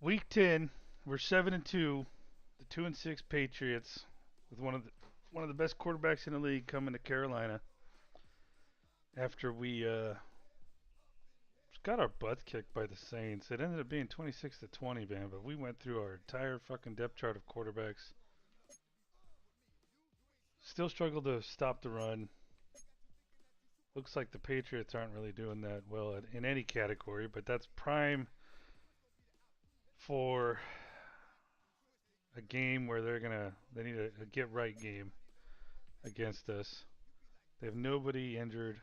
Week 10, we're 7-2. The 2-6 Patriots with one of the best quarterbacks in the league coming to Carolina after we got our butts kicked by the Saints. It ended up being 26-20, man, but we went through our entire fucking depth chart of quarterbacks. Still struggled to stop the run. Looks like the Patriots aren't really doing that well in any category, but that's prime for a game where they need a get right game against us. They have nobody injured.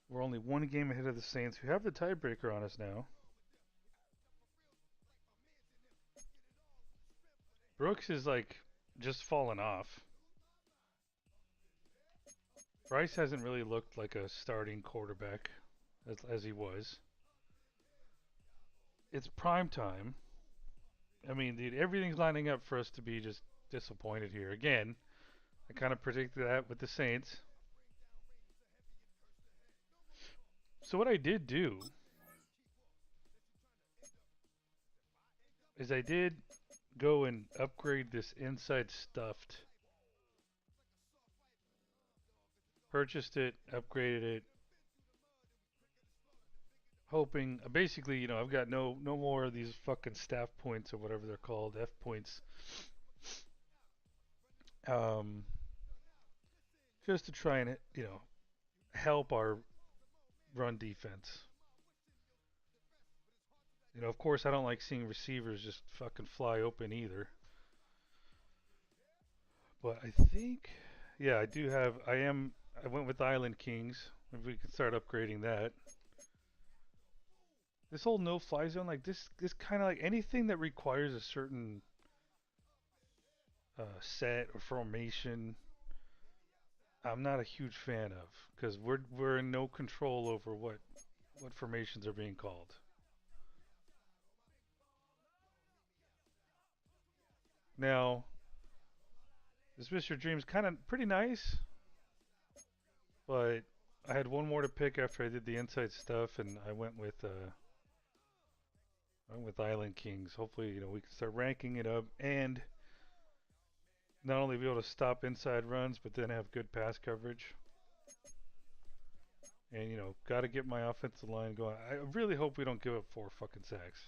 We're only one game ahead of the Saints, who have the tiebreaker on us now. Brooks is like just fallen off. Bryce hasn't really looked like a starting quarterback as he was. It's prime time. I mean, dude, everything's lining up for us to be just disappointed here. Again, I kind of predicted that with the Saints. So what I did do is I did go and upgrade this inside stuffed. Purchased it, upgraded it, hoping basically, I've got no more of these fucking staff points or whatever they're called, F points. Um, just to try and help our run defense. Of course, I don't like seeing receivers just fucking fly open either. But I think, yeah, I do have. I went with Island Kings. If we could start upgrading that. This whole no-fly zone, like this kind of like anything that requires a certain set or formation, I'm not a huge fan of because we're in no control over what formations are being called. Now, this Mr. Dream's kind of pretty nice, but I had one more to pick after I did the inside stuff, and I went with Island Kings. Hopefully, we can start ranking it up and not only be able to stop inside runs, but then have good pass coverage. And got to get my offensive line going. I really hope we don't give up 4 fucking sacks.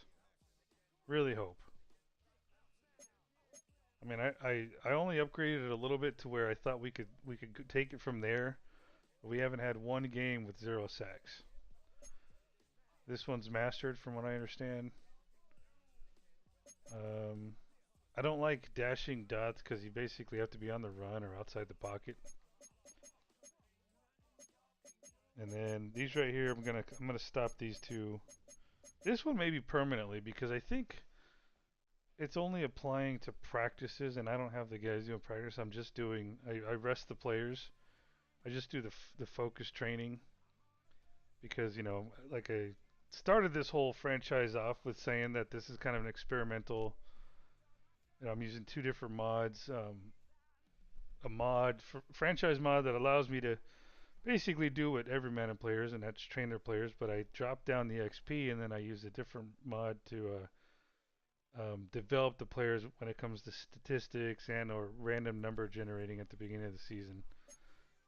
Really hope. I mean, I only upgraded it a little bit to where I thought we could take it from there. But we haven't had one game with 0 sacks. This one's mastered, from what I understand. Um, I don't like dashing dots because you basically have to be on the run or outside the pocket. And then these right here, I'm gonna stop these two. This one maybe permanently because I think it's only applying to practices, and I don't have the guys doing practice. I'm just doing. I rest the players. I just do the focus training because like I started this whole franchise off with saying that this is kind of an experimental. I'm using two different mods. A franchise mod that allows me to basically do what every Madden players, and that's train their players. But I drop down the XP, and then I use a different mod to develop the players when it comes to statistics and or random number generating at the beginning of the season.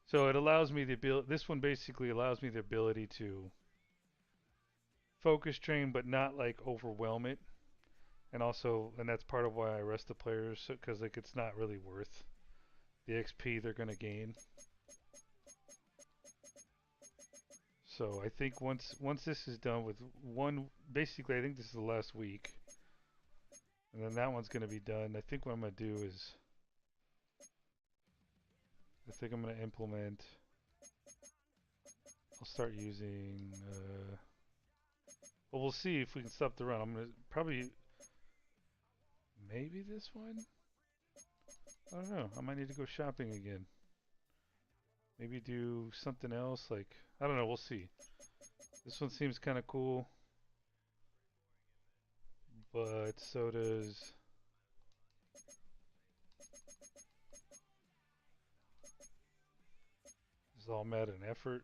So it allows me the ability. This one basically allows me the ability to focus train, but not like overwhelm it. And that's part of why I rest the players because like it's not really worth the XP they're gonna gain. So I think once this is done with one, basically I think this is the last week, and then that one's gonna be done. I think what I'm gonna do is I think I'm gonna implement. I'll start using. Well, we'll see if we can stop the run. I'm gonna probably maybe this one. I don't know. I might need to go shopping again. Maybe do something else. Like I don't know. We'll see. This one seems kind of cool, but so does. This is all Madden effort.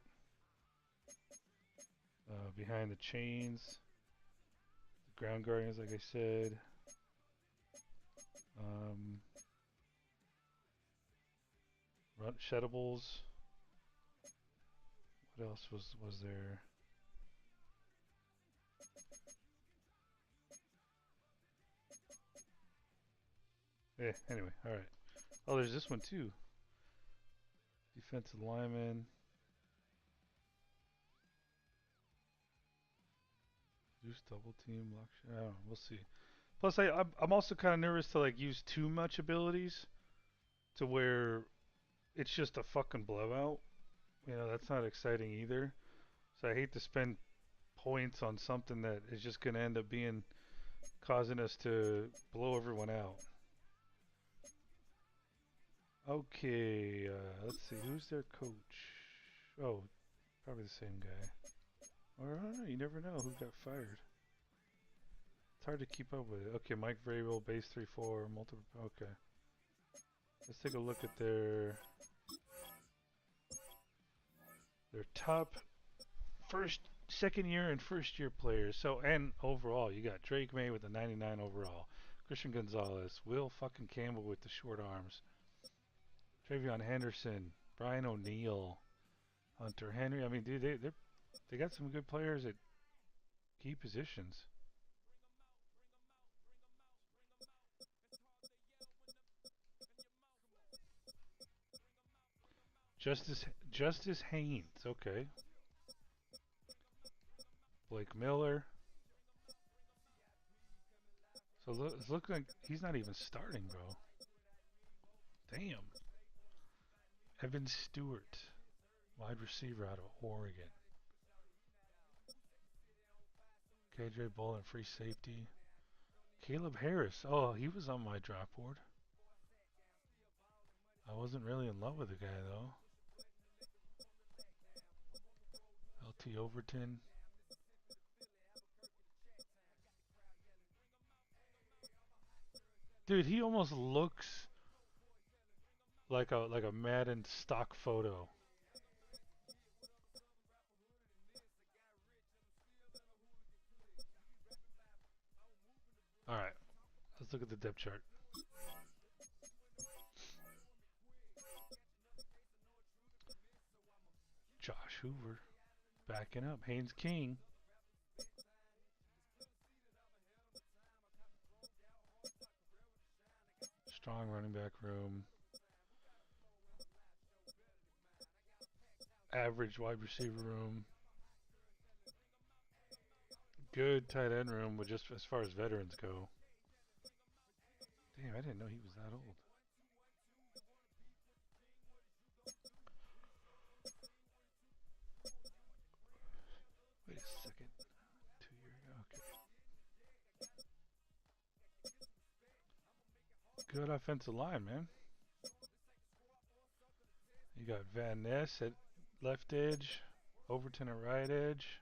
Behind the chains. Ground Guardians, like I said. Sheddables. What else was there? Yeah, anyway, alright. Oh, there's this one too. Defensive lineman. Use double team, lock. I don't know, we'll see. Plus, I'm also kind of nervous to like use too much abilities to where it's just a fucking blowout. You know, that's not exciting either. So I hate to spend points on something that is just going to end up being causing us to blow everyone out. Okay, let's see. Who's their coach? Oh, probably the same guy. Or I don't know. You never know who got fired. It's hard to keep up with it. Okay, Mike Vrabel, base 3-4, multiple. Okay. Let's take a look at their top second year and first year players. So, and overall, you got Drake May with a 99 overall, Christian Gonzalez, Will fucking Campbell with the short arms, Travion Henderson, Brian O'Neill, Hunter Henry. I mean, dude, they got some good players at key positions. Justice Haynes, okay. Blake Miller. So it's looking like he's not even starting, bro. Damn. Evan Stewart, wide receiver out of Oregon. KJ Bolin, free safety. Caleb Harris. Oh, he was on my drop board. I wasn't really in love with the guy, though. LT Overton. Dude, he almost looks like a Madden stock photo. All right, let's look at the depth chart. Josh Hoover backing up. Haynes King. Strong running back room. Average wide receiver room. Good tight end room, with just as far as veterans go. Damn, I didn't know he was that old. Wait a second. 2 years ago. Okay. Good offensive line, man. You got Van Ness at left edge, Overton at right edge.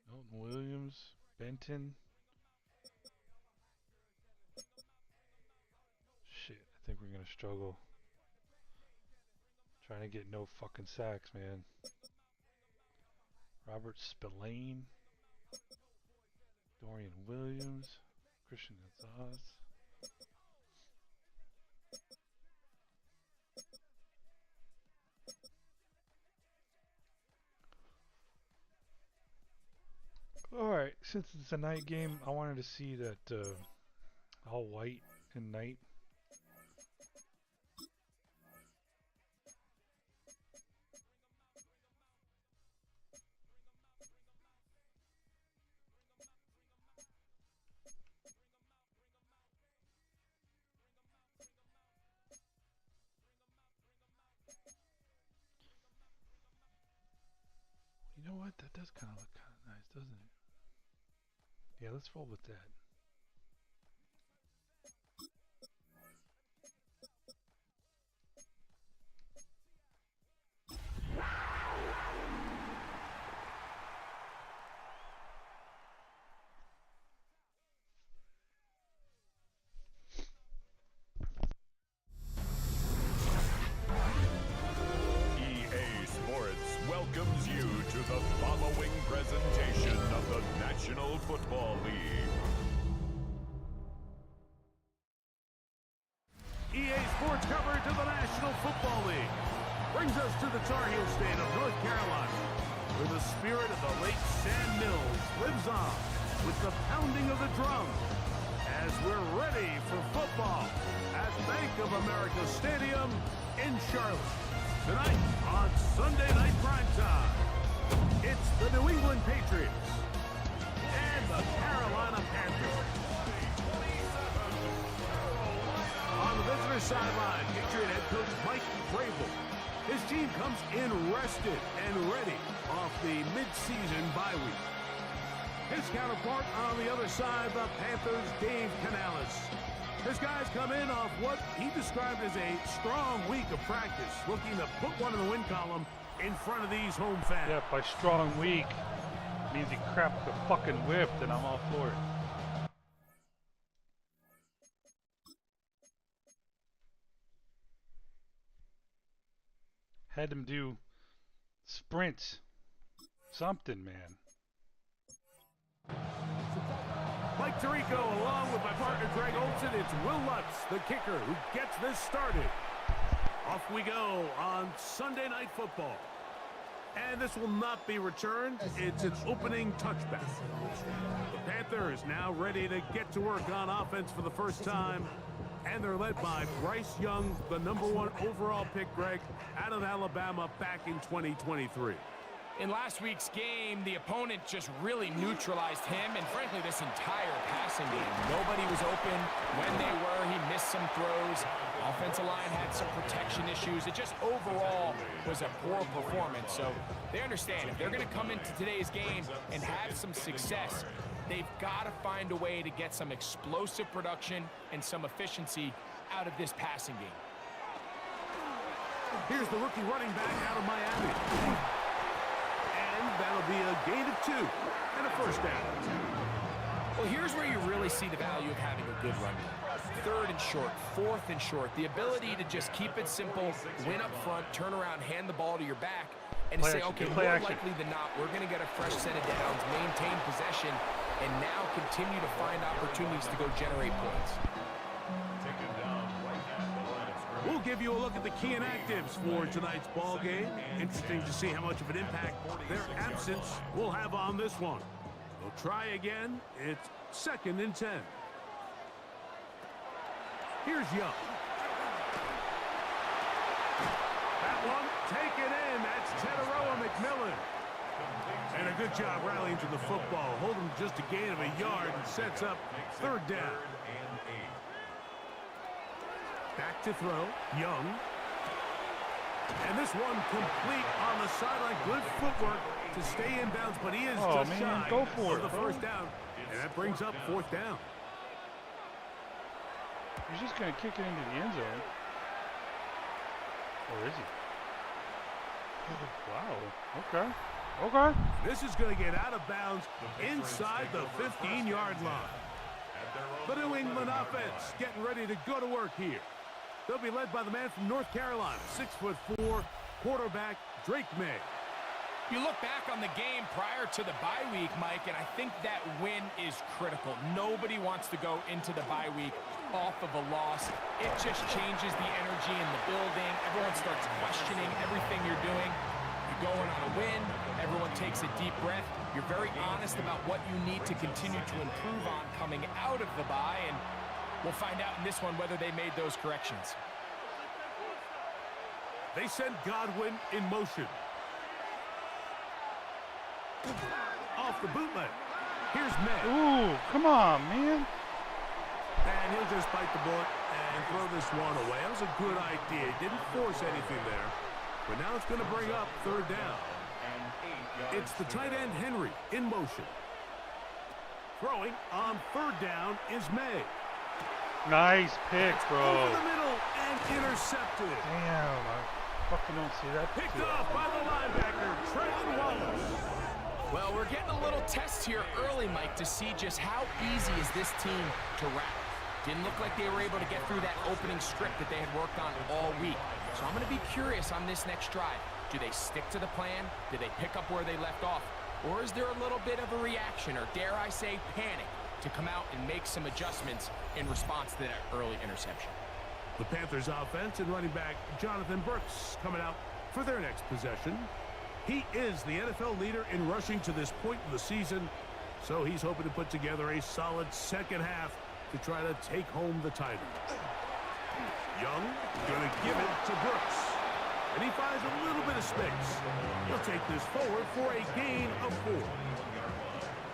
Milton Williams, Benton. Shit, I think we're gonna struggle. Trying to get no fucking sacks, man. Robert Spillane, Dorian Williams, Christian Gonzalez. Alright, since it's a night game, I wanted to see that all white and night. You know what? That does kind of look kind of nice, doesn't it? Yeah, let's roll with that. EA Sports welcomes you to the following presentation of the National Football League. EA Sports coverage of the National Football League brings us to the Tar Heel state of North Carolina, where the spirit of the late Sam Mills lives on with the pounding of the drum as we're ready for football at Bank of America Stadium in Charlotte. Tonight on Sunday Night Primetime, it's the New England Patriots and the Carolina Panthers. On the visitor sideline, Patriot head coach Mike Vrabel. His team comes in rested and ready off the mid-season bye week. His counterpart on the other side, the Panthers' Dave Canales. His guys come in off what he described as a strong week of practice, looking to put one in the win column in front of these home fans. Yeah, by strong week means he crapped the fucking whip, and I'm all for it. Had him do sprints. Something, man. Mike Tirico, along with my partner Greg Olson, it's Will Lutz, the kicker, who gets this started. Off we go on Sunday Night Football. And this will not be returned. It's an opening touchback. The Panthers now ready to get to work on offense for the first time. And they're led by Bryce Young, the #1 overall pick, Greg, out of Alabama back in 2023. In last week's game, the opponent just really neutralized him and, frankly, this entire passing game. Nobody was open. When they were, he missed some throws. Offensive line had some protection issues. It just overall was a poor performance. So they understand if they're going to come into today's game and have some success, they've got to find a way to get some explosive production and some efficiency out of this passing game. Here's the rookie running back out of Miami. That'll be a gain of 2 and a first down. Well, here's where you really see the value of having a good run game. 3rd and short, 4th and short. The ability to just keep it simple, win up front, turn around, hand the ball to your back, and say, okay, more likely than not, we're going to get a fresh set of downs, maintain possession, and now continue to find opportunities to go generate points. We'll give you a look at the key inactives for tonight's ball game. Interesting to see how much of an impact their absence will have on this one. They'll try again. It's 2nd and 10. Here's Young. That one taken in. That's Teteroa McMillan. And a good job rallying to the football. Holding just a gain of a yard and sets up 3rd down. Back to throw, Young. And this one complete on the sideline. Good footwork to stay in bounds, but he is just shy of the first down. And that brings up 4th down. He's just going to kick it into the end zone. Or is he? Wow. Okay. Okay. This is going to get out of bounds inside the 15-yard line. The New England offense getting ready to go to work here. They'll be led by the man from North Carolina, 6'4", quarterback Drake May. You look back on the game prior to the bye week, Mike, and I think that win is critical. Nobody wants to go into the bye week off of a loss. It just changes the energy in the building. Everyone starts questioning everything you're doing. You're going on a win. Everyone takes a deep breath. You're very honest about what you need to continue to improve on coming out of the bye, and we'll find out in this one whether they made those corrections. They send Godwin in motion. Off the bootleg. Here's May. Ooh, come on, man. And he'll just bite the bullet and throw this one away. That was a good idea. He didn't force anything there. But now it's going to bring up 3rd down. It's the tight end Henry in motion. Throwing on 3rd down is May. Nice pick, bro. Over the middle and intercepted. Damn, I fucking don't see that. Picked off by the linebacker, Traylon Wallace. Well, we're getting a little test here early, Mike, to see just how easy is this team to wrap. Didn't look like they were able to get through that opening script that they had worked on all week. So I'm going to be curious on this next drive. Do they stick to the plan? Do they pick up where they left off? Or is there a little bit of a reaction, or dare I say panic, to come out and make some adjustments in response to that early interception? The Panthers offense and running back Jonathan Brooks coming out for their next possession. He is the NFL leader in rushing to this point of the season, so he's hoping to put together a solid second half to try to take home the title. Young going to give it to Brooks, and he finds a little bit of space. He'll take this forward for a gain of 4.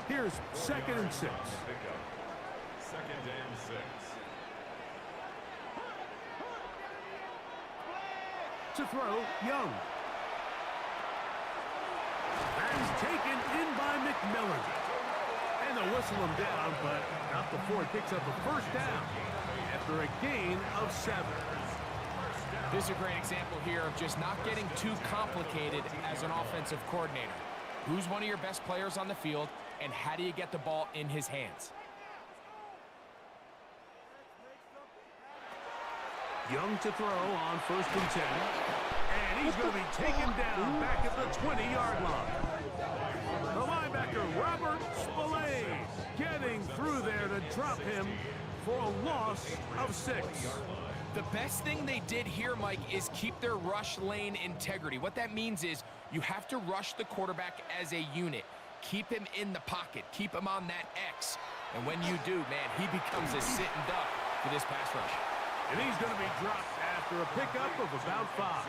Here's 2nd and 6. 2nd and 6. To throw, Young. That's taken in by McMillan. And they'll whistle him down, but not before he picks up a first down after a gain of 7. This is a great example here of just not getting too complicated as an offensive coordinator. Who's one of your best players on the field, and how do you get the ball in his hands? Young to throw on 1st and 10. And he's going to be taken down back at the 20-yard line. The linebacker, Robert Spillane, getting through there to drop him for a loss of 6. The best thing they did here, Mike, is keep their rush lane integrity. What that means is you have to rush the quarterback as a unit. Keep him in the pocket. Keep him on that X. And when you do, man, he becomes a sitting duck for this pass rush. And he's going to be dropped after a pickup of about 5.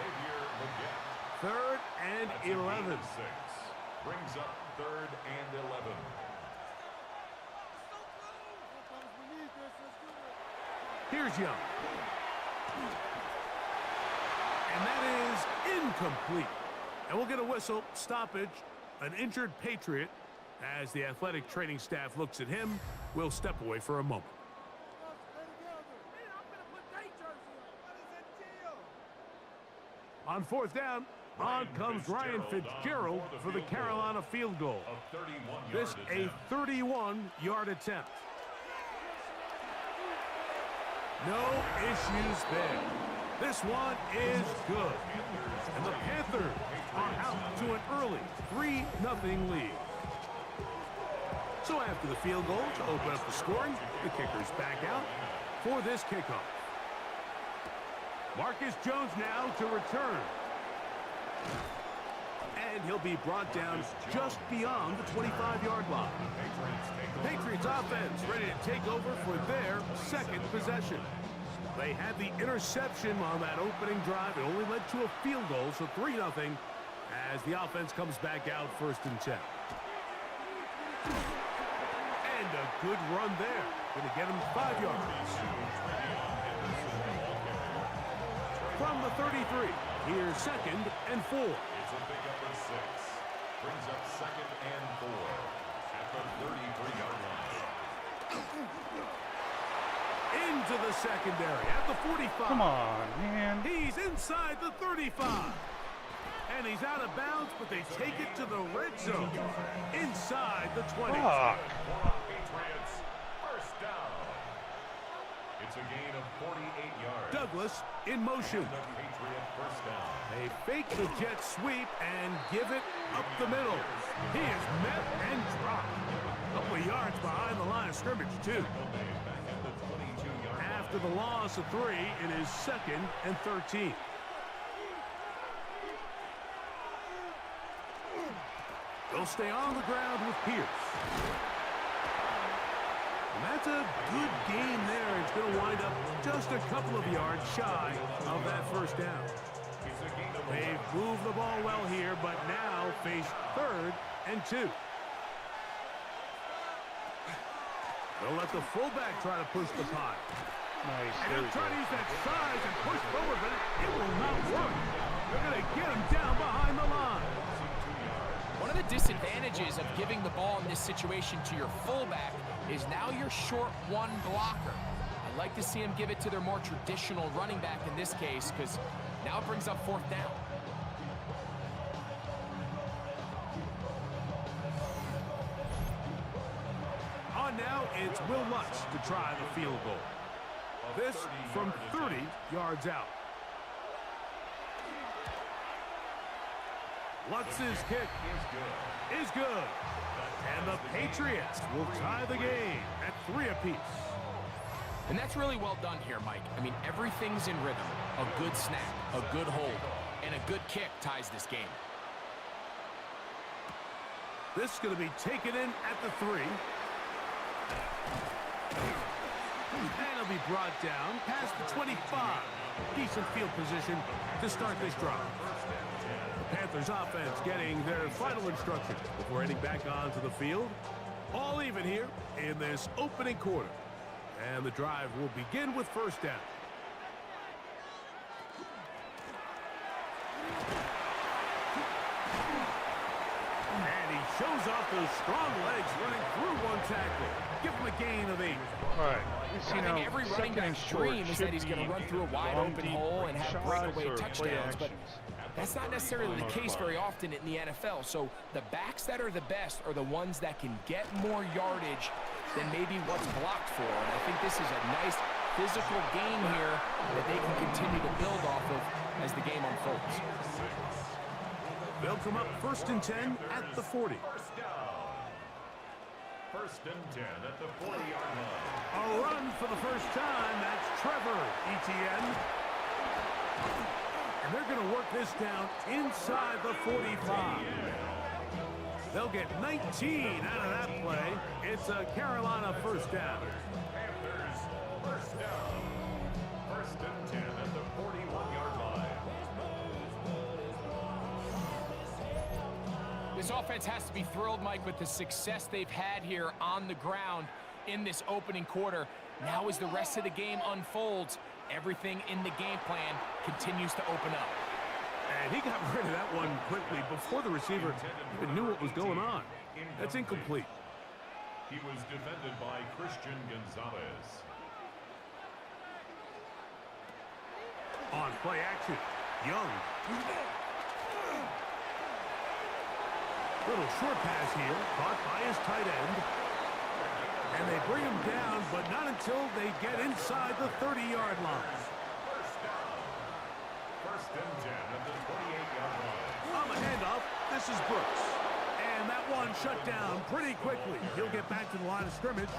3rd and 11. Brings up 3rd and 11. Here's Young. And that is incomplete. And we'll get a whistle, stoppage, an injured Patriot. As the athletic training staff looks at him, we'll step away for a moment. On 4th down, on comes Ryan Fitzgerald for the Carolina field goal. This a 31-yard attempt. No issues there. This one is good. And the Panthers are out to an early 3-0 lead. So after the field goal to open up the scoring, the kicker's back out for this kickoff. Marcus Jones now to return. And he'll be brought down just beyond the 25-yard line. Patriots offense ready to take over for their 2nd possession. They had the interception on that opening drive. It only led to a field goal, so 3-0 as the offense comes back out 1st and 10. And a good run there. Going to get him 5 yards. From the 33, here's 2nd and 4. It's a pickup of 6. Brings up 2nd and 4 at the 33-yard line. Into the secondary at the 45. Come on, man. He's inside the 35. And he's out of bounds, but they take it to the red zone. Inside the 20. Fuck. Patriots, first down. It's a gain of 48 yards. Douglas in motion. The Patriot first down. They fake the jet sweep and give it up the middle. He is met and dropped. A couple of yards behind the line of scrimmage, too. After the loss of 3, it is 2nd and 13. They'll stay on the ground with Pierce. And that's a good game there. It's going to wind up just a couple of yards shy of that first down. They've moved the ball well here, but now face 3rd and 2. They'll let the fullback try to push the pile. Nice. And There he'll we try to go. use that size and push forward, but it will not work. They're going to get him down behind the line. One of the disadvantages of giving the ball in this situation to your fullback is now you're short one blocker. I'd like to see him give it to their more traditional running back in this case, because now it brings up 4th down. On now, it's Will Lutz to try the field goal. This from 30 yards out. Lutz's kick is good. And the Patriots will tie the game at 3 apiece. And that's really well done here, Mike. I mean, everything's in rhythm. A good snap, a good hold, and a good kick ties this game. This is going to be taken in at the 3. And it'll be brought down past the 25. Decent field position to start this drive. The Panthers offense getting their final instructions before heading back onto the field. All even here in this opening quarter. And the drive will begin with first down. And he shows off those strong legs running through one tackle. Give him a gain of 8. All right. I think every running back's dream is that he's going to run through a wide open hole and have breakaway touchdowns, but that's not necessarily the case very often in the NFL. So the backs that are the best are the ones that can get more yardage than maybe what's blocked for. And I think this is a nice physical game here that they can continue to build off of as the game unfolds. They'll come up 1st and 10 at the 40. First and 10 at the 40-yard line. A run for the first time. That's Trevor Etienne. And they're going to work this down inside the 45. They'll get 19 out of that play. It's a Carolina first down. Panthers first down. First and 10 at the 41-yard line. This offense has to be thrilled, Mike, with the success they've had here on the ground in this opening quarter. Now as the rest of the game unfolds, everything in the game plan continues to open up. And he got rid of that one quickly before the receiver even knew what was going on. That's incomplete. He was defended by Christian Gonzalez. On play action, Young. Little short pass here, caught by his tight end. And they bring him down, but not until they get inside the 30-yard line. First down. First and 10 at the 28-yard line. On the handoff, this is Brooks. And that one shut down pretty quickly. He'll get back to the line of scrimmage,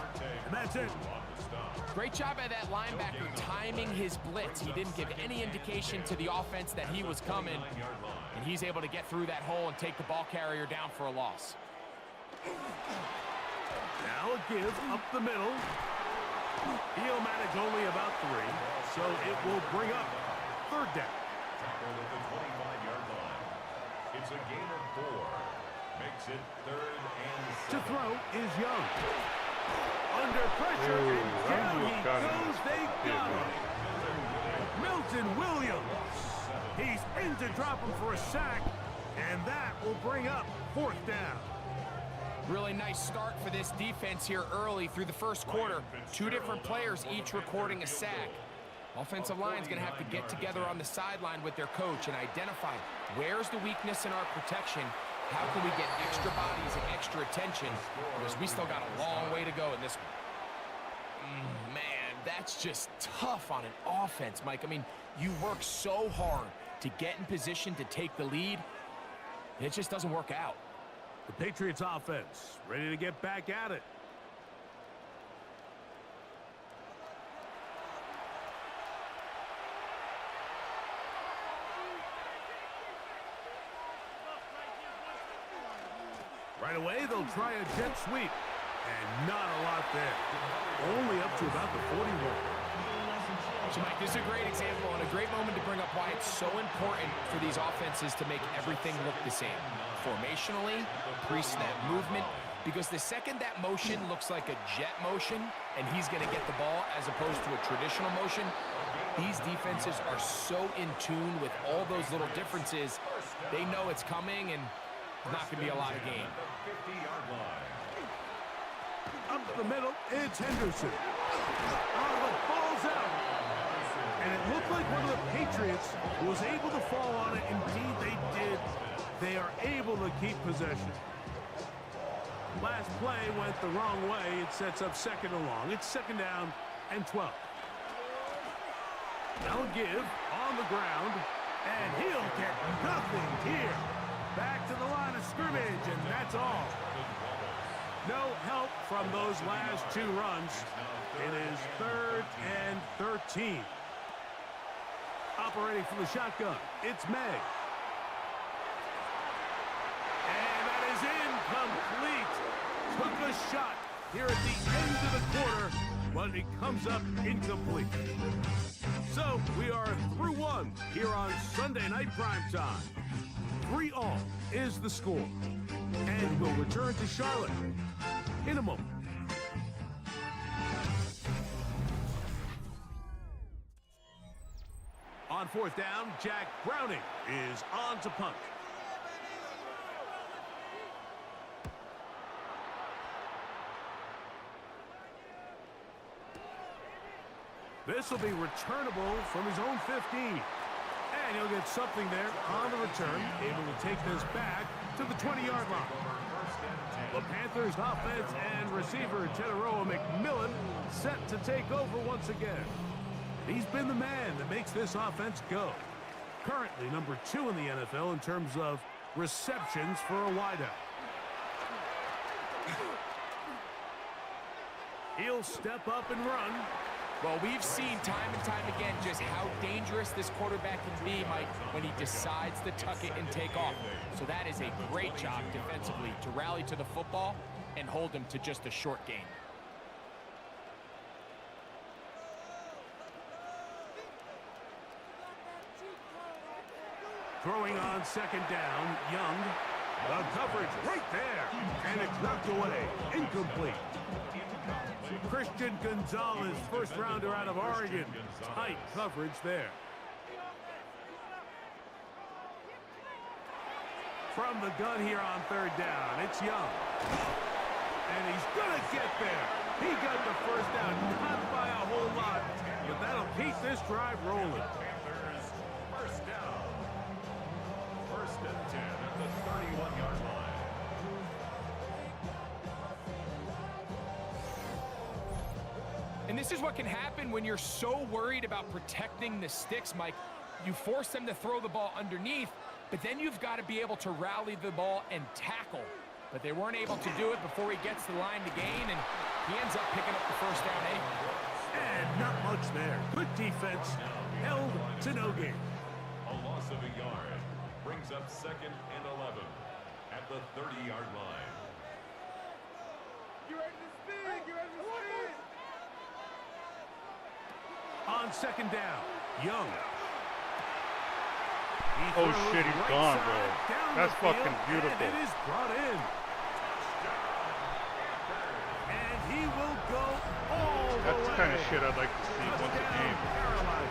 and that's it. Great job by that linebacker timing his blitz. He didn't give any indication to the offense that he was coming, and he's able to get through that hole and take the ball carrier down for a loss. Now a give up the middle. He'll manage only about 3, so it will bring up third down. Tackle at the 25-yard line. It's a gain of 4. Makes it 3rd and 7. To throw is Young. Under pressure, and down he goes. They got him. Milton Williams. He's in to drop him for a sack, and that will bring up 4th down. Really nice start for this defense here early through the first quarter. 2 different players each recording a sack. Offensive line's going to have to get together on the sideline with their coach and identify where's the weakness in our protection. How can we get extra bodies and extra attention? Because we still got a long way to go in this one. Man, that's just tough on an offense, Mike. I mean, you work so hard to get in position to take the lead. It just doesn't work out. The Patriots offense ready to get back at it. Right away, they'll try a jet sweep. And not a lot there. Only up to about the 41. So, Mike, this is a great example and a great moment to bring up why it's so important for these offenses to make everything look the same. Formationally, pre-snap movement, because the second that motion looks like a jet motion and he's going to get the ball as opposed to a traditional motion, these defenses are so in tune with all those little differences. They know it's coming and not going to be a lot of gain. Up the middle, it's Henderson. Oh, the ball's out. And it looked like one of the Patriots was able to fall on it. Indeed, they did. They are able to keep possession. Last play went the wrong way. It sets up 2nd and long. It's 2nd down and 12. Now a give on the ground. And he'll get nothing here. Back that's all. No help from those last 2 runs. It is 3rd and 13. Operating from the shotgun, it's May. And that is incomplete. Took a shot here at the end of the quarter, but it comes up incomplete. So we are through 1 here on Sunday Night Primetime. 3-all is the score. And we'll return to Charlotte in a moment. On 4th down, Jack Browning is on to punt. This will be returnable from his own 15. And he'll get something there on the return, able to take this back to the 20-yard line. The Panthers offense and receiver Teteroa McMillan set to take over once again. He's been the man that makes this offense go. Currently number 2 in the NFL in terms of receptions for a wideout. He'll step up and run. Well, we've seen time and time again just how dangerous this quarterback can be, Mike, when he decides to tuck it and take off. So that is a great job defensively to rally to the football and hold him to just a short gain. Throwing on 2nd down, Young. The coverage right there. And it's knocked away. Incomplete. Christian Gonzalez, first rounder out of Oregon. Tight coverage there. From the gun here on 3rd down, it's Young. And he's gonna get there. He got the first down, not by a whole lot, but that'll keep this drive rolling. Panthers, first down. 1st and 10 at the 31-yard line. And this is what can happen when you're so worried about protecting the sticks, Mike. You force them to throw the ball underneath, but then you've got to be able to rally the ball and tackle. But they weren't able to do it before he gets the line to gain, and he ends up picking up the first down anyway. And not much there. Good defense, held to no gain. A loss of a yard brings up 2nd and 11 at the 30-yard line. You ready to spin? You ready to spin? On 2nd down, Young. Oh shit, he's gone, bro. That's fucking beautiful. And it is brought in. And he will go all the way. That's the kind of shit I'd like to see once a game. Carolina.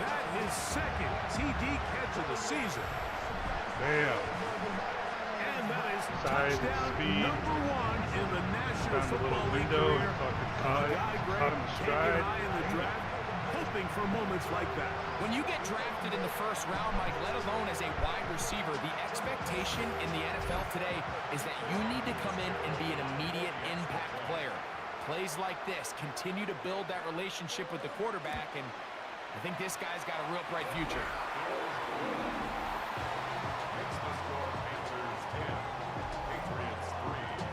That is 2nd TD catch of the season. Damn. And that is Size, touchdown speed. number 1 in the National Found a Football little League window career. and fucking Greg caught him in taken stride. high in the draft, hoping for moments like that. When you get drafted in the 1st round, Mike, let alone as a wide receiver, the expectation in the NFL today is that you need to come in and be an immediate impact player. Plays like this continue to build that relationship with the quarterback, and I think this guy's got a real bright future. Makes the score Panthers 10, Patriots 3.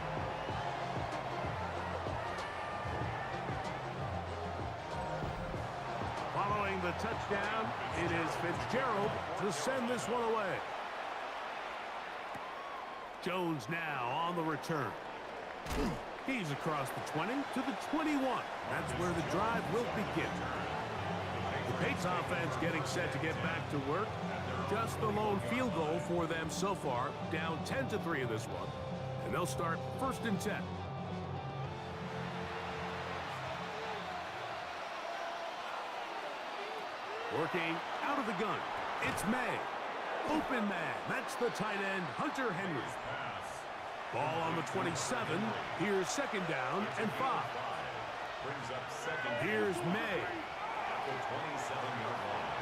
Following the touchdown, it is Fitzgerald to send this one away. Jones now on the return. He's across the 20 to the 21. That's where the drive will begin. The Patriots offense getting set to get back to work. Just the lone field goal for them so far, down 10-3 in this one. And they'll start 1st and 10. Working out of the gun, it's May. Open man, that's the tight end, Hunter Henry. Ball on the 27, here's 2nd down and 5. Brings up 2nd. Here's May. At the 27-yard line.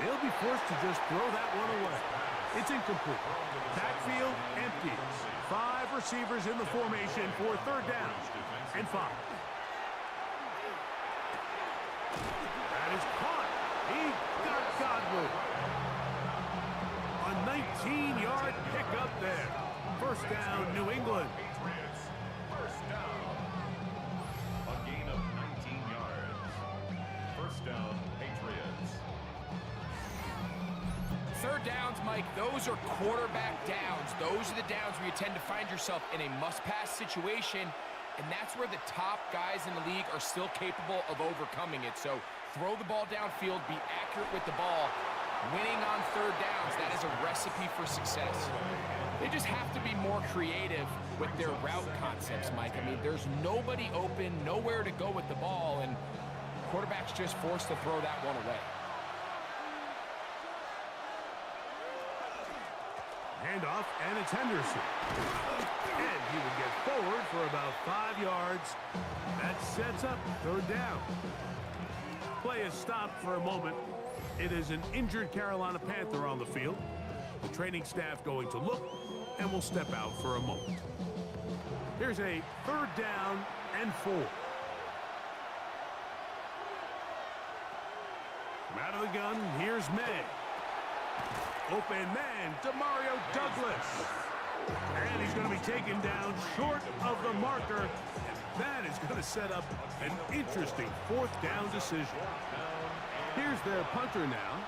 They'll be forced to just throw that one away. It's incomplete. Backfield empty. 5 receivers in the formation for 3rd down and 5. That is caught. He got Godwin. A 19-yard pickup there. First down, New England. Patriots, first down. A gain of 19 yards. First down, Patriots. Third downs, Mike, those are quarterback downs. Those are the downs where you tend to find yourself in a must-pass situation, and that's where the top guys in the league are still capable of overcoming it. So throw the ball downfield, be accurate with the ball. Winning on third downs, that is a recipe for success. They just have to be more creative with their route concepts, Mike. I mean, there's nobody open, nowhere to go with the ball, and quarterback's just forced to throw that one away. Handoff, and it's Henderson. And he would get forward for about 5 yards. That sets up third down. Play is stopped for a moment. It is an injured Carolina Panther on the field. The training staff going to look, and will step out for a moment. Here's a third down and 4. From out of the gun, here's May. Open man, Demario Douglas. And he's going to be taken down short of the marker. And that is going to set up an interesting fourth down decision. Here's their punter now.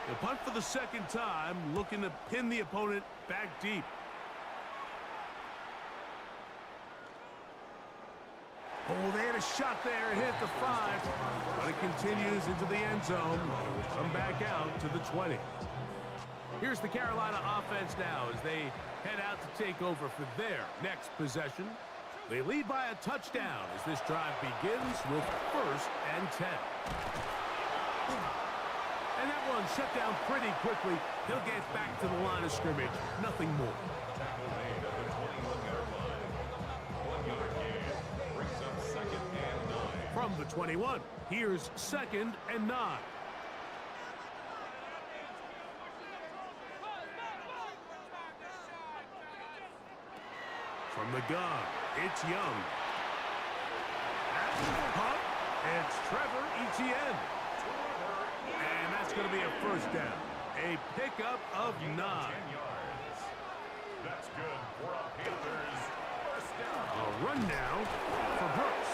They'll punt for the second time, looking to pin the opponent back deep. Oh, they had a shot there and hit the 5. But it continues into the end zone. Will come back out to the 20. Here's the Carolina offense now as they head out to take over for their next possession. They lead by a touchdown as this drive begins with 1st and 10. And that one shut down pretty quickly. He'll get back to the line of scrimmage. Nothing more. Tackle made at the 21-yard line. 1-yard gain. Brings up 2nd and 9. From the 21, here's 2nd and 9. From the gun, it's Young. At the punt, it's Trevor Etienne. And that's going to be a first down. A pickup of 9. 10 yards. That's good for a Panthers first down. A run now for Brooks.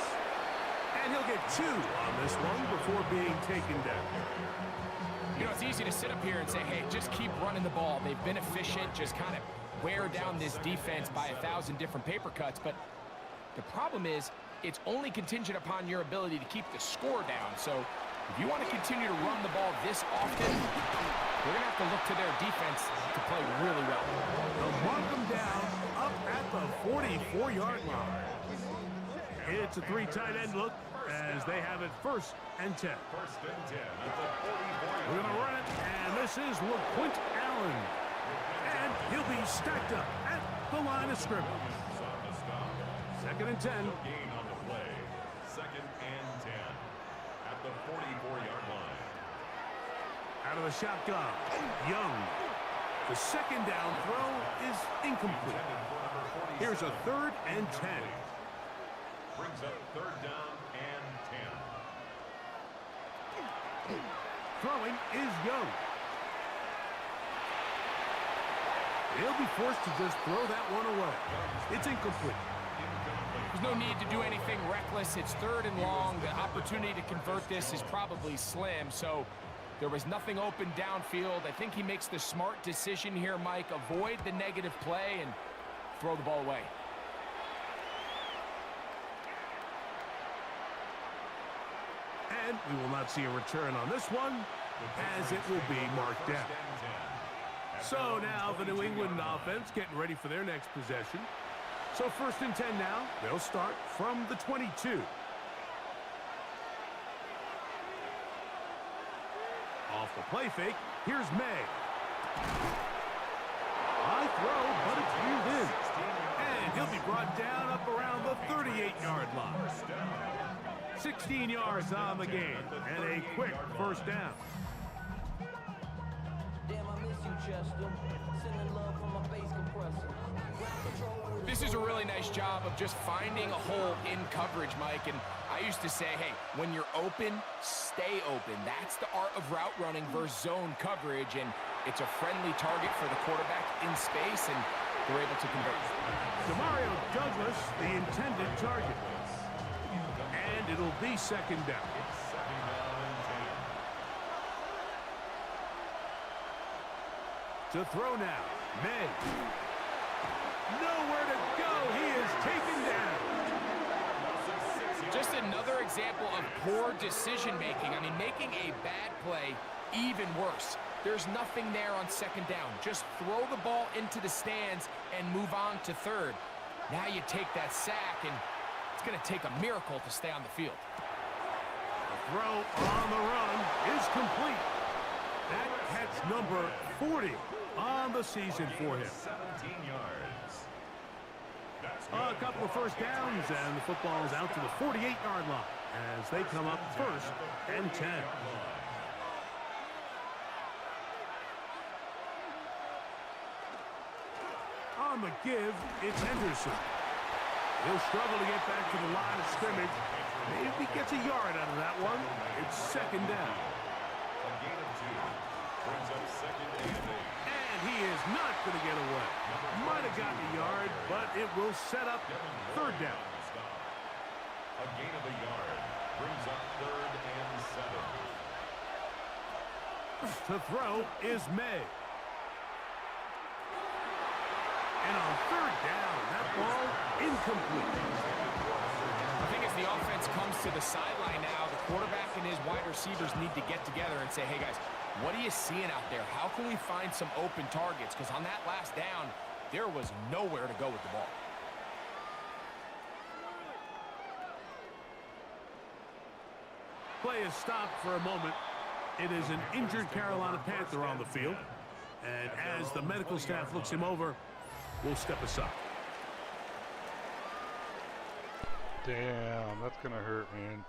And he'll get 2 on this one before being taken down. You know, it's easy to sit up here and say, hey, just keep running the ball. They've been efficient, just kind of wear down this defense by 1,000 different paper cuts. But the problem is, it's only contingent upon your ability to keep the score down. So if you want to continue to run the ball this often, they're going to have to look to their defense to play really well. They'll mark them down up at the 44-yard line. It's a 3 tight end look as they have it 1st and 10. 1st and 10 at the 44-yard We're going to run it, and this is LaQuint Allen. And he'll be stacked up at the line of scrimmage. on the stop. 2nd and 10. Gain on the play. 2nd and 10 at the 44-yard line. Out of the shotgun, Young. The 2nd down throw is incomplete. Intended for number 47. Here's a 3rd and 10. Brings up 3rd down and 10. Throwing is Young. He'll be forced to just throw that one away. It's incomplete. There's no need to do anything reckless. It's 3rd and long. The opportunity to convert this is probably slim. So there was nothing open downfield. I think he makes the smart decision here, Mike. Avoid the negative play and throw the ball away. And we will not see a return on this one, as it will be marked down. So now the New England offense getting ready for their next possession. So 1st and 10 now. They'll start from the 22. Off the play fake, here's May. High throw, but it's reeled in. And he'll be brought down up around the 38-yard line. 16 yards on the game, and a quick first down. Damn, I miss you, Chester. Sending love from my bass compressor. This is a really nice job of just finding a hole in coverage, Mike. And I used to say, hey, when you're open, stay open. That's the art of route running versus zone coverage. And it's a friendly target for the quarterback in space. And they're able to convert. Demario Douglas, the intended target. And it'll be second down. To throw now, May. Nowhere to go. He is taken down. Just another example of poor decision-making. I mean, making a bad play even worse. There's nothing there on second down. Just throw the ball into the stands and move on to third. Now you take that sack, and it's going to take a miracle to stay on the field. The throw on the run is complete. That catch number 40 on the season for him. 17 yards. A couple of first downs, and the football is out to the 48-yard line as they come up first and 10. On the give, it's Henderson. He'll struggle to get back to the line of scrimmage. Maybe gets a yard out of that one. It's second down. A gain of 2. Brings up second and 8. And he is not going to get away. Might have gotten a yard, but it will set up third down. A gain of a yard. Brings up third and 7. To throw is May. And on third down, that ball incomplete. I think as the offense comes to the sideline now, the quarterback and his wide receivers need to get together and say, hey, guys, what are you seeing out there? How can we find some open targets? Because on that last down, there was nowhere to go with the ball. Play is stopped for a moment. It is an injured Carolina Panther on the field. And as the medical staff looks him over, we'll step aside. Damn, that's going to hurt, man.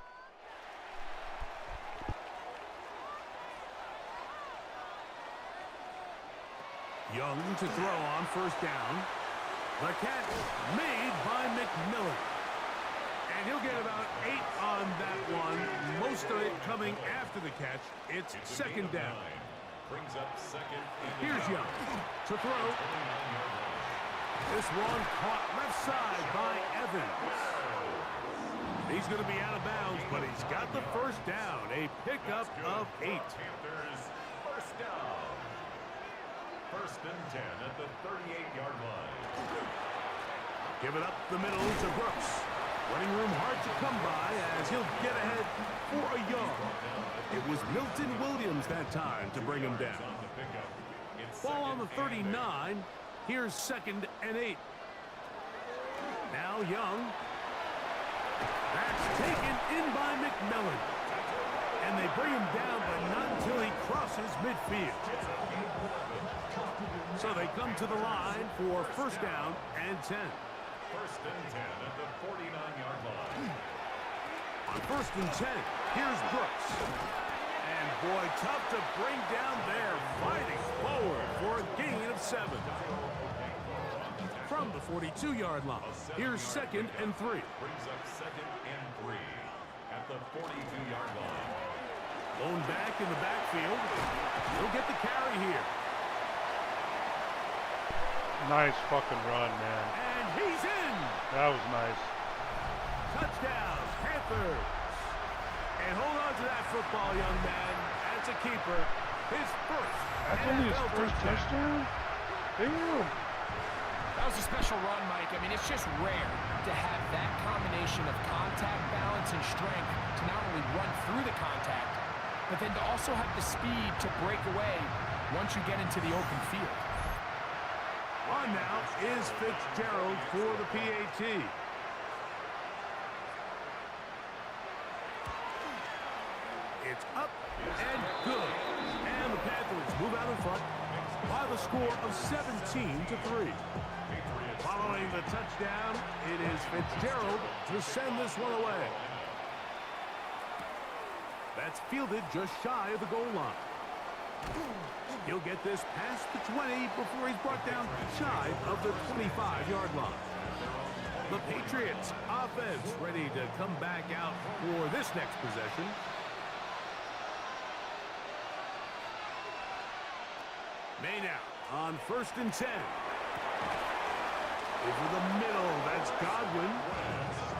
Young to throw on first down. The catch made by McMillan. And he'll get about 8 on that one. Most of it coming after the catch. It's second down. Brings up second. Here's Young to throw. This one caught left side by Evans. He's going to be out of bounds, but he's got the first down. A pickup of 8. Panthers first down. First and 10 at the 38-yard line. Give it up the middle to Brooks. Running room hard to come by as he'll get ahead for a yard. It was Milton Williams that time to bring him down. Ball on the 39. Here's second and 8. Now Young. That's taken in by McMillan. And they bring him down, but not until he crosses midfield. So they come to the line for first down and 10. First and 10 at the 49-yard line. On first and 10, here's Brooks. And boy, tough to bring down there, fighting forward for a gain of 7. From the 42-yard line, here's second and 3. Brings up second and 3 at the 42-yard line. Blown back in the backfield. He'll get the carry here. Nice fucking run, man. And he's in. That was nice. Touchdown, Panthers. And hold on to that football, young man. That's a keeper. His first. That's only his first touchdown? Damn. That was a special run, Mike. I mean, it's just rare to have that combination of contact, balance, and strength to not only run through the contact, but then to also have the speed to break away once you get into the open field. On now is Fitzgerald for the PAT. It's up and good. And the Panthers move out in front by the score of 17-3. Following the touchdown, it is Fitzgerald to send this one away. That's fielded just shy of the goal line. He'll get this past the 20 before he's brought down shy of the 25-yard line. The Patriots offense ready to come back out for this next possession. May now on first and 10. Over the middle, that's Godwin.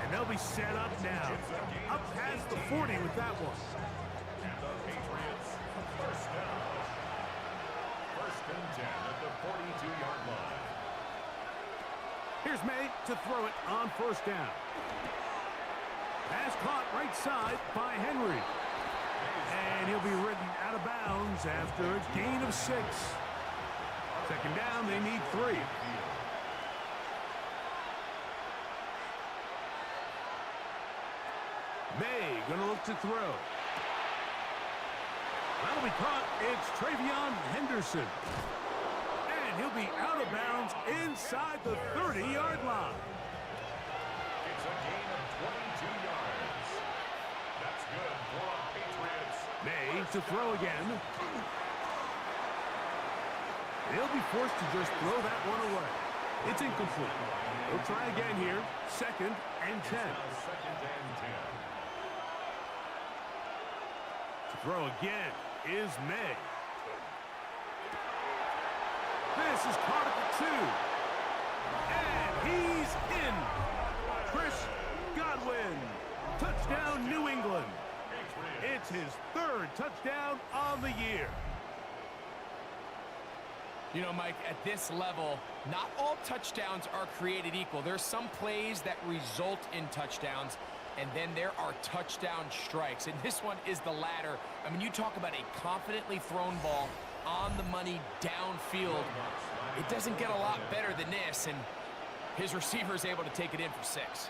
And they'll be set up now. Up past the 40 with that one. And the Patriots, first down. First and 10 at the 42-yard line. Here's May to throw it on first down. Pass caught right side by Henry. And he'll be ridden out of bounds after a gain of 6. Second down, they need 3. May gonna look to throw. That'll be caught. It's Travion Henderson. And he'll be out of bounds inside the 30-yard line. It's a gain of 22 yards. That's good for the Patriots. May to throw again. They'll be forced to just throw that one away. It's incomplete. They'll try again here. Second and 10. Second and 10. To throw again is May. This is caught at the 2. And he's in. Chris Godwin. Touchdown, New England. It's his 3rd touchdown on the year. You know, Mike, at this level, not all touchdowns are created equal. There's some plays that result in touchdowns, and then there are touchdown strikes. And this one is the latter. I mean, you talk about a confidently thrown ball on the money downfield. It doesn't get a lot better than this, and his receiver is able to take it in for 6.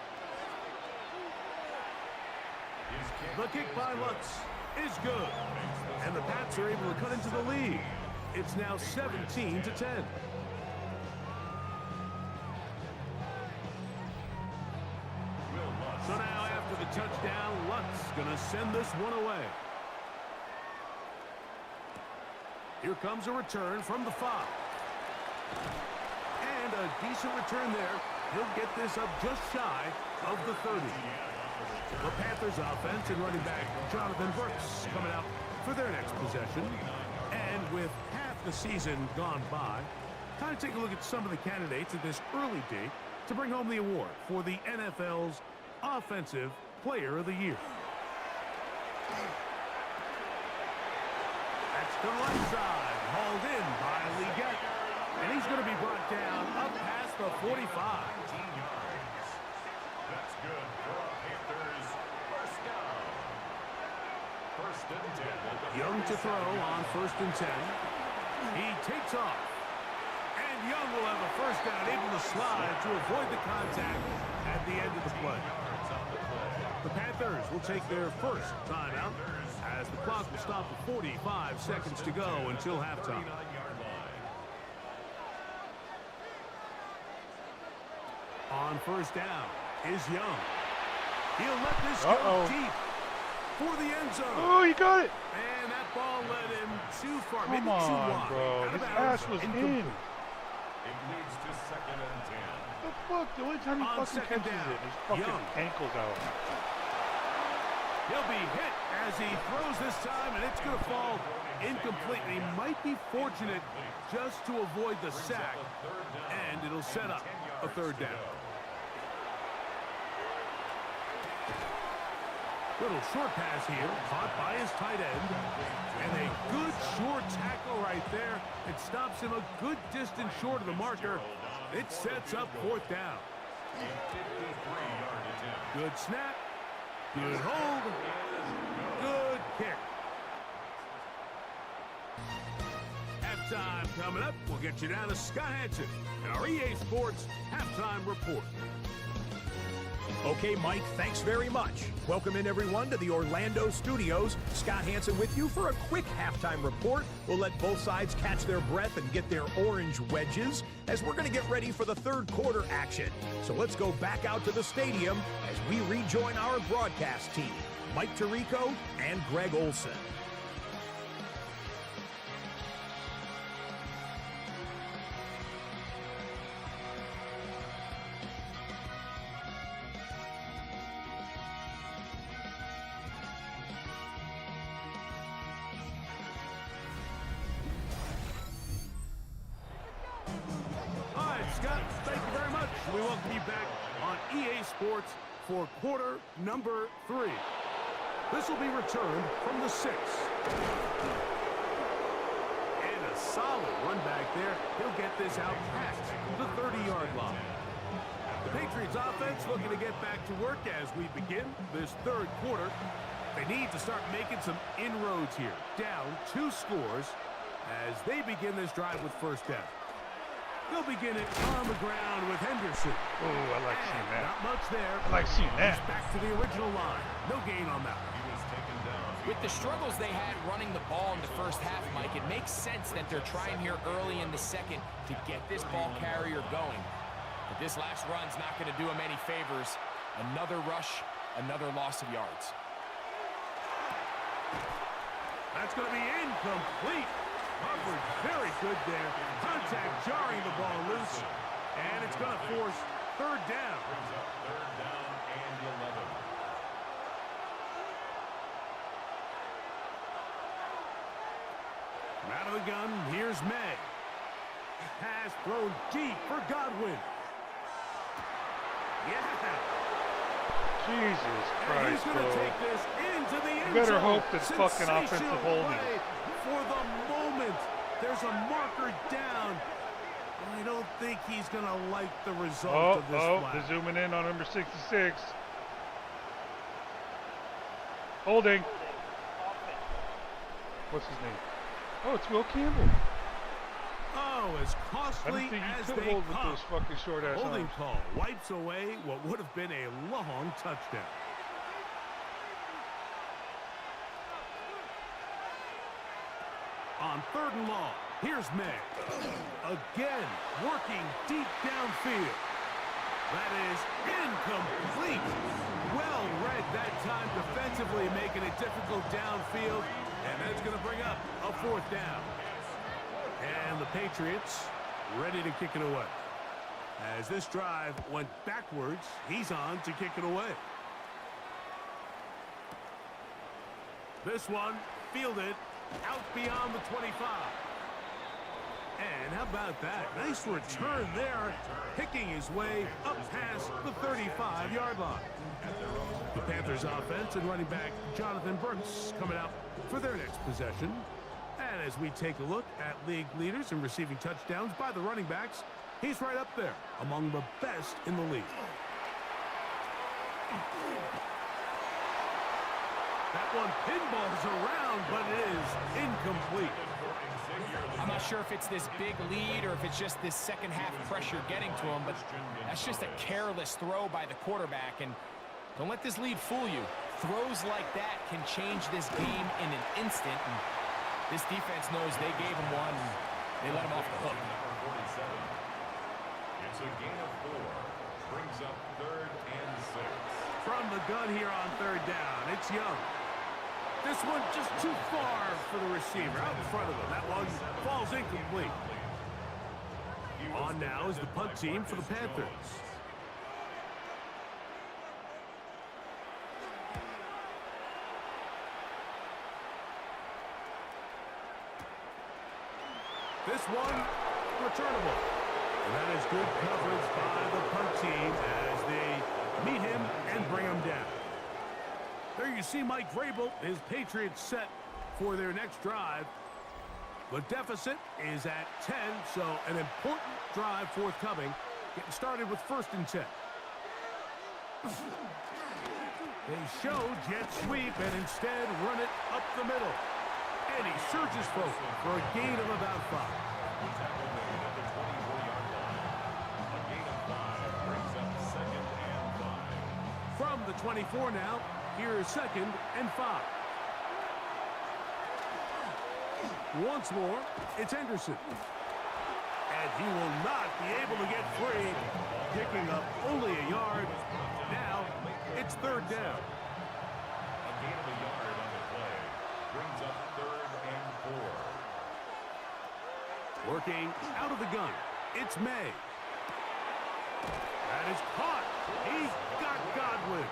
The kick by Lutz is good. And the Pats are able to cut into the lead. It's now 17 to 10. So now after the touchdown, Lutz gonna send this one away. Here comes a return from the 5. And a decent return there. He'll get this up just shy of the 30. The Panthers offense and running back Jonathan Brooks coming out for their next possession. And with half the season gone by, time to take a look at some of the candidates at this early date to bring home the award for the NFL's Offensive Player of the Year. That's the right side, hauled in by Leggett. And he's going to be brought down up past the 45. That's good for the Panthers. First down. First and 10. Young to throw on first and 10. He takes off. And Young will have a first down, able to slide to avoid the contact at the end of the play. The Panthers will take their first timeout as the clock will stop at 45 seconds to go until halftime. On first down is Young. He'll let this go deep for the end zone. Oh, you got it. And that ball led him too far, Come maybe too on, wide. bro. Out of His bounds, ass was incomplete. in. It leads to second and 10. The fuck? The only time he On fucking second catches down, it, his fucking Young. ankle's out. He'll be hit as he throws this time, and it's going to fall incomplete. He might be fortunate just to avoid the sack, and it'll set up a third down. Little short pass here, caught by his tight end. And a good short tackle right there. It stops him a good distance short of the marker. It sets up fourth down. Good snap. Good hold. Good kick. Halftime coming up. We'll get you down to Scott Hansen and our EA Sports Halftime Report. Okay, Mike, thanks very much. Welcome in, everyone, to the Orlando studios. Scott Hansen with you for a quick halftime report. We'll let both sides catch their breath and get their orange wedges as we're going to get ready for the third quarter action. So let's go back out to the stadium as we rejoin our broadcast team, Mike Tirico and Greg Olson. Scott, thank you very much. We welcome you back on EA Sports for quarter number 3. This will be returned from the 6. And a solid run back there. He'll get this out past the 30-yard line. The Patriots offense looking to get back to work as we begin this third quarter. They need to start making some inroads here. Down 2 scores as they begin this drive with first down. They'll begin it on the ground with Henderson. Oh, I like seeing that. Not much there. I like seeing that. Back to the original line. No gain on that. With the struggles they had running the ball in the first half, Mike, it makes sense that they're trying here early in the second to get this ball carrier going. But this last run's not going to do him any favors. Another rush, another loss of yards. That's going to be incomplete. Coverage very good there. Contact jarring the ball loose. And it's going to force third down. Brings up third down and 11. From out of the gun, here's May. Pass thrown deep for Godwin. Yeah. Jesus And Christ, he's going to bro. take this into the end You better zone. hope that's fucking offensive Sensational holding. play for the moment. There's a marker down. I don't think he's going to like the result of this flag. They're zooming in on number 66. Holding. What's his name? Oh, it's Will Campbell. Oh, as I costly didn't think as he could they hold with come. those fucking short ass Holding arms. call wipes away what would have been a long touchdown. On third and long, here's May. Again, working deep downfield. That is incomplete. Well read that time defensively, making it difficult downfield. And that's going to bring up a fourth down. And the Patriots ready to kick it away. As this drive went backwards, he's on to kick it away. This one fielded out beyond the 25. And how about that? Nice return there, picking his way up past the 35-yard line. The Panthers offense and running back Jonathan Burks coming out for their next possession. And as we take a look at league leaders in receiving touchdowns by the running backs, he's right up there among the best in the league. That one pinballs around, but it is incomplete. I'm not sure if it's this big lead or if it's just this second half pressure getting to him, but that's just a careless throw by the quarterback. And don't let this lead fool you. Throws like that can change this game in an instant. And this defense knows they gave him one. And they let him off the hook. Number 47. It's a gain of 4. Brings up third and 6. From the gun here on third down, it's Young. This one just too far for the receiver, out in front of him. That one falls incomplete. On now is the punt team for the Panthers. This one returnable. And that is good coverage by the punt team as they meet him and bring him down. There you see Mike Vrabel, his Patriots set for their next drive. The deficit is at 10, so an important drive forthcoming. Getting started with first and 10. They show jet sweep and instead run it up the middle. And he surges forward for a gain of about 5. Tackled at the 24-yard line. A gain of 5 brings up second and 5. From the 24 now, here is second and 5. Once more, it's Henderson. And he will not be able to get free, picking up only a yard. Now, it's third down. A gain of a yard on the play. Brings up third and 4. Working out of the gun, it's May. That is caught. He's got Godwin.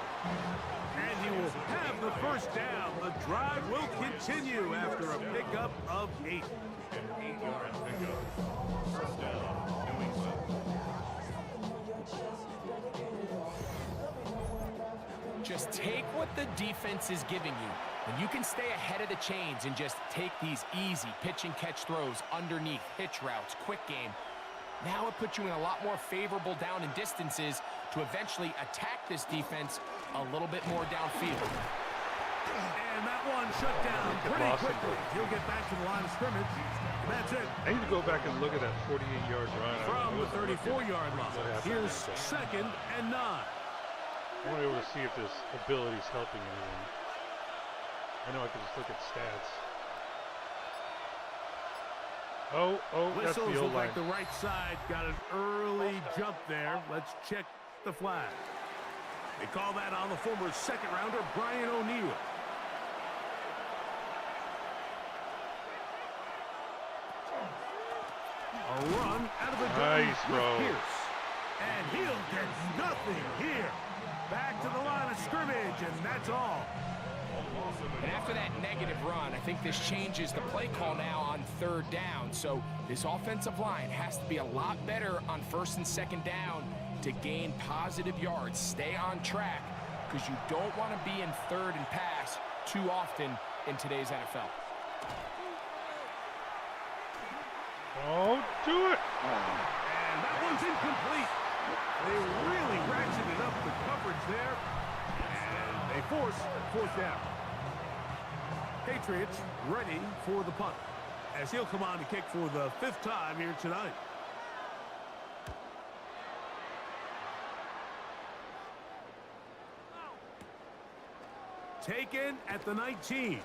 And he will have the first down. The drive will continue after a pickup of 8. An 8-yard pickup. First down, New England. just take what the defense is giving you. And you can stay ahead of the chains and just take these easy pitch and catch throws underneath, hitch routes, quick game. Now it puts you in a lot more favorable down and distances to eventually attack this defense a little bit more downfield. And that one shut down pretty quickly. He'll get back to the line of scrimmage. That's it. I need to go back and look at that 48-yard run. From the 34-yard line. Here's 2nd and 9. I want to be able to see if this ability is helping anything. I know I can just look at stats. Oh, that's Whistles the look O-line. like the right side got an early jump there. Let's check the flag. They call that on the former second-rounder, Brian O'Neill. A run out of the gun Nice, with bro. Pierce. And he'll get nothing here. Back to the line of scrimmage, and that's all. And after that negative run, I think this changes the play call now on 3rd down. So this offensive line has to be a lot better on 1st and 2nd down to gain positive yards. Stay on track because you don't want to be in 3rd and pass too often in today's NFL. Oh, do it. And that one's incomplete. They really ratcheted up the coverage there. And they force 4th down. Patriots ready for the punt, as he'll come on to kick for the 5th time here tonight. Taken at the 19. And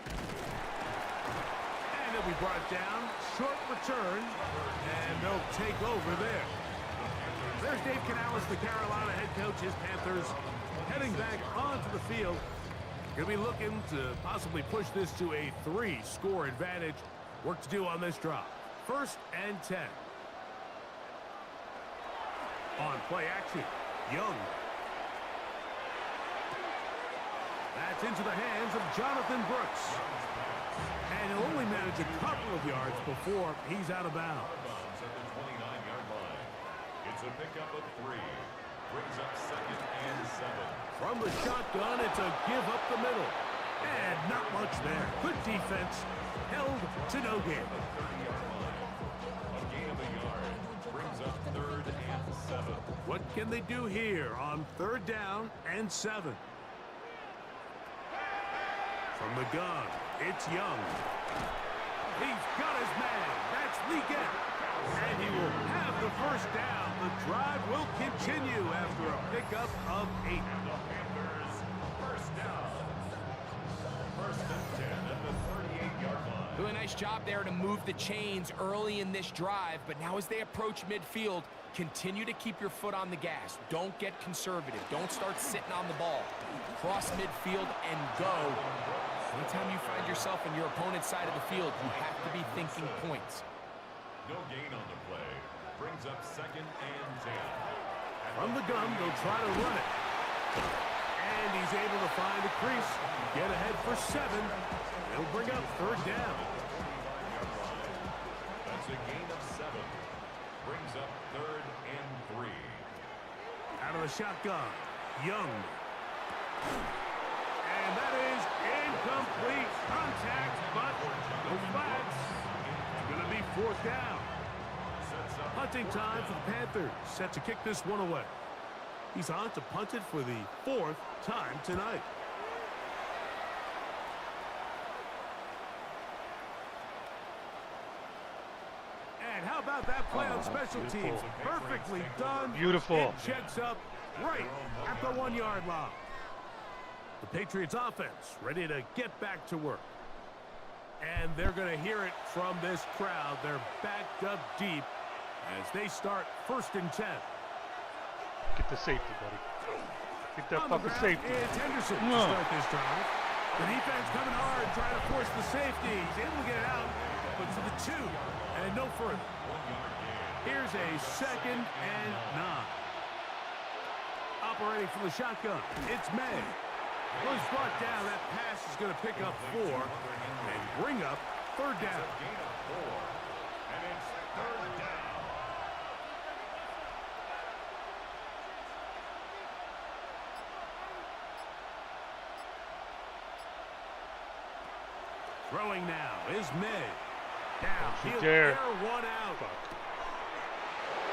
he'll be brought down. Short return. And they'll take over there. There's Dave Canales, the Carolina head coach. His Panthers heading back onto the field. Going to be looking to possibly push this to a 3-score advantage. Work to do on this drive. 1st and 10. On play action, Young. That's into the hands of Jonathan Brooks. And he'll only manage a couple of yards before he's out of bounds. At the 29-yard line. It's a pickup of 3. Brings up 2nd and 7. From the shotgun, it's a give up the middle. And not much there. Good defense. Held to no gain. A gain of a yard. Brings up 3rd and 7. What can they do here on 3rd down and 7? From the gun, it's Young. He's got his man. That's Leggett. And he will have the 1st down. The drive will continue after a pickup of 8. The Panthers, 1st down. 1st and 10 at the 38-yard line. Doing a nice job there to move the chains early in this drive, but now as they approach midfield, continue to keep your foot on the gas. Don't get conservative. Don't start sitting on the ball. Cross midfield and go. Anytime you find yourself on your opponent's side of the field, you have to be thinking points. No gain on the play. Brings up 2nd and 10. From the gun, they'll try to run it. And he's able to find the crease. Get ahead for 7. They'll bring up 3rd down. That's a gain of 7. Brings up 3rd and 3. Out of the shotgun, Young. And that is incomplete. Contact, but no flags. It's going to be 4th down. Punting time for the Panthers. Set to kick this one away. He's on to punt it for the 4th time tonight. And how about that play on special teams? Perfectly done. Beautiful. It checks up right at the 1-yard line. The Patriots offense ready to get back to work. And they're going to hear it from this crowd. They're backed up deep as they start 1st and 10. Get the safety, buddy. Get that On the fucking ground safety. is Henderson to start this drive. The defense coming hard, trying to force the safety. He's able to get it out, but to the 2 and no further. Here's a 2nd and 9. Operating from the shotgun, it's May. Well, he's brought down. That pass is going to pick up 4 and bring up 3rd down. Gain of 4. And it's 3rd down. Throwing now is May. Now Don't you he'll dare. air one out. Fuck.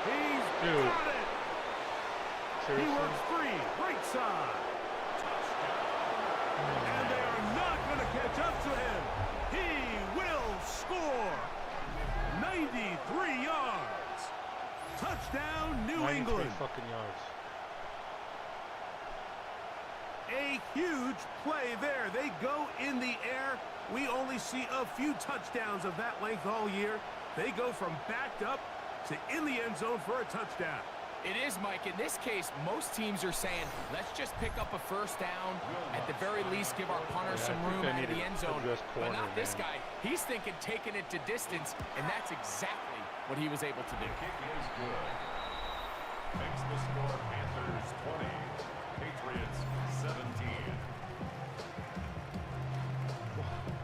He's Dude. got it. He Seriously? works free, right side. And they are not going to catch up to him. He will score. 93 yards. Touchdown, New 93 England. fucking yards. A huge play there. They go in the air. We only see a few touchdowns of that length all year. They go from backed up to in the end zone for a touchdown. It is, Mike. In this case, most teams are saying, let's just pick up a first down. At the very least, give our punter some room out of the end zone. But not this guy. He's thinking taking it to distance, and that's exactly what he was able to do. Kick is good. Makes the score Panthers 20, Patriots 17.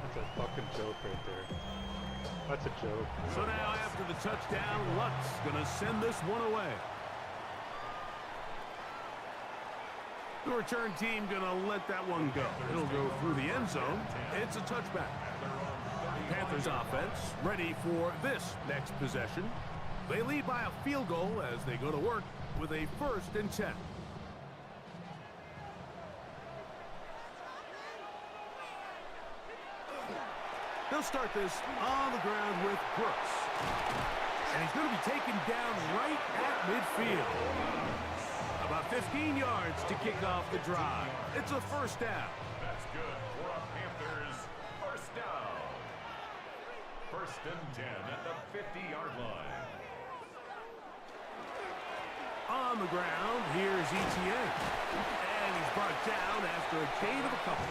That's a fucking joke right there. That's a joke. So now after the touchdown, Luck's going to send this one away. The return team going to let that one go. It'll go through the end zone. It's a touchback. Panthers offense ready for this next possession. They lead by a field goal as they go to work with a 1st and 10. They'll start this on the ground with Brooks. And he's going to be taken down right at midfield. About 15 yards to kick off the drive. It's a 1st down. That's good for a Panthers first down. 1st and 10 at the 50-yard line. On the ground, here's ETA. And he's brought down after a gain of a couple.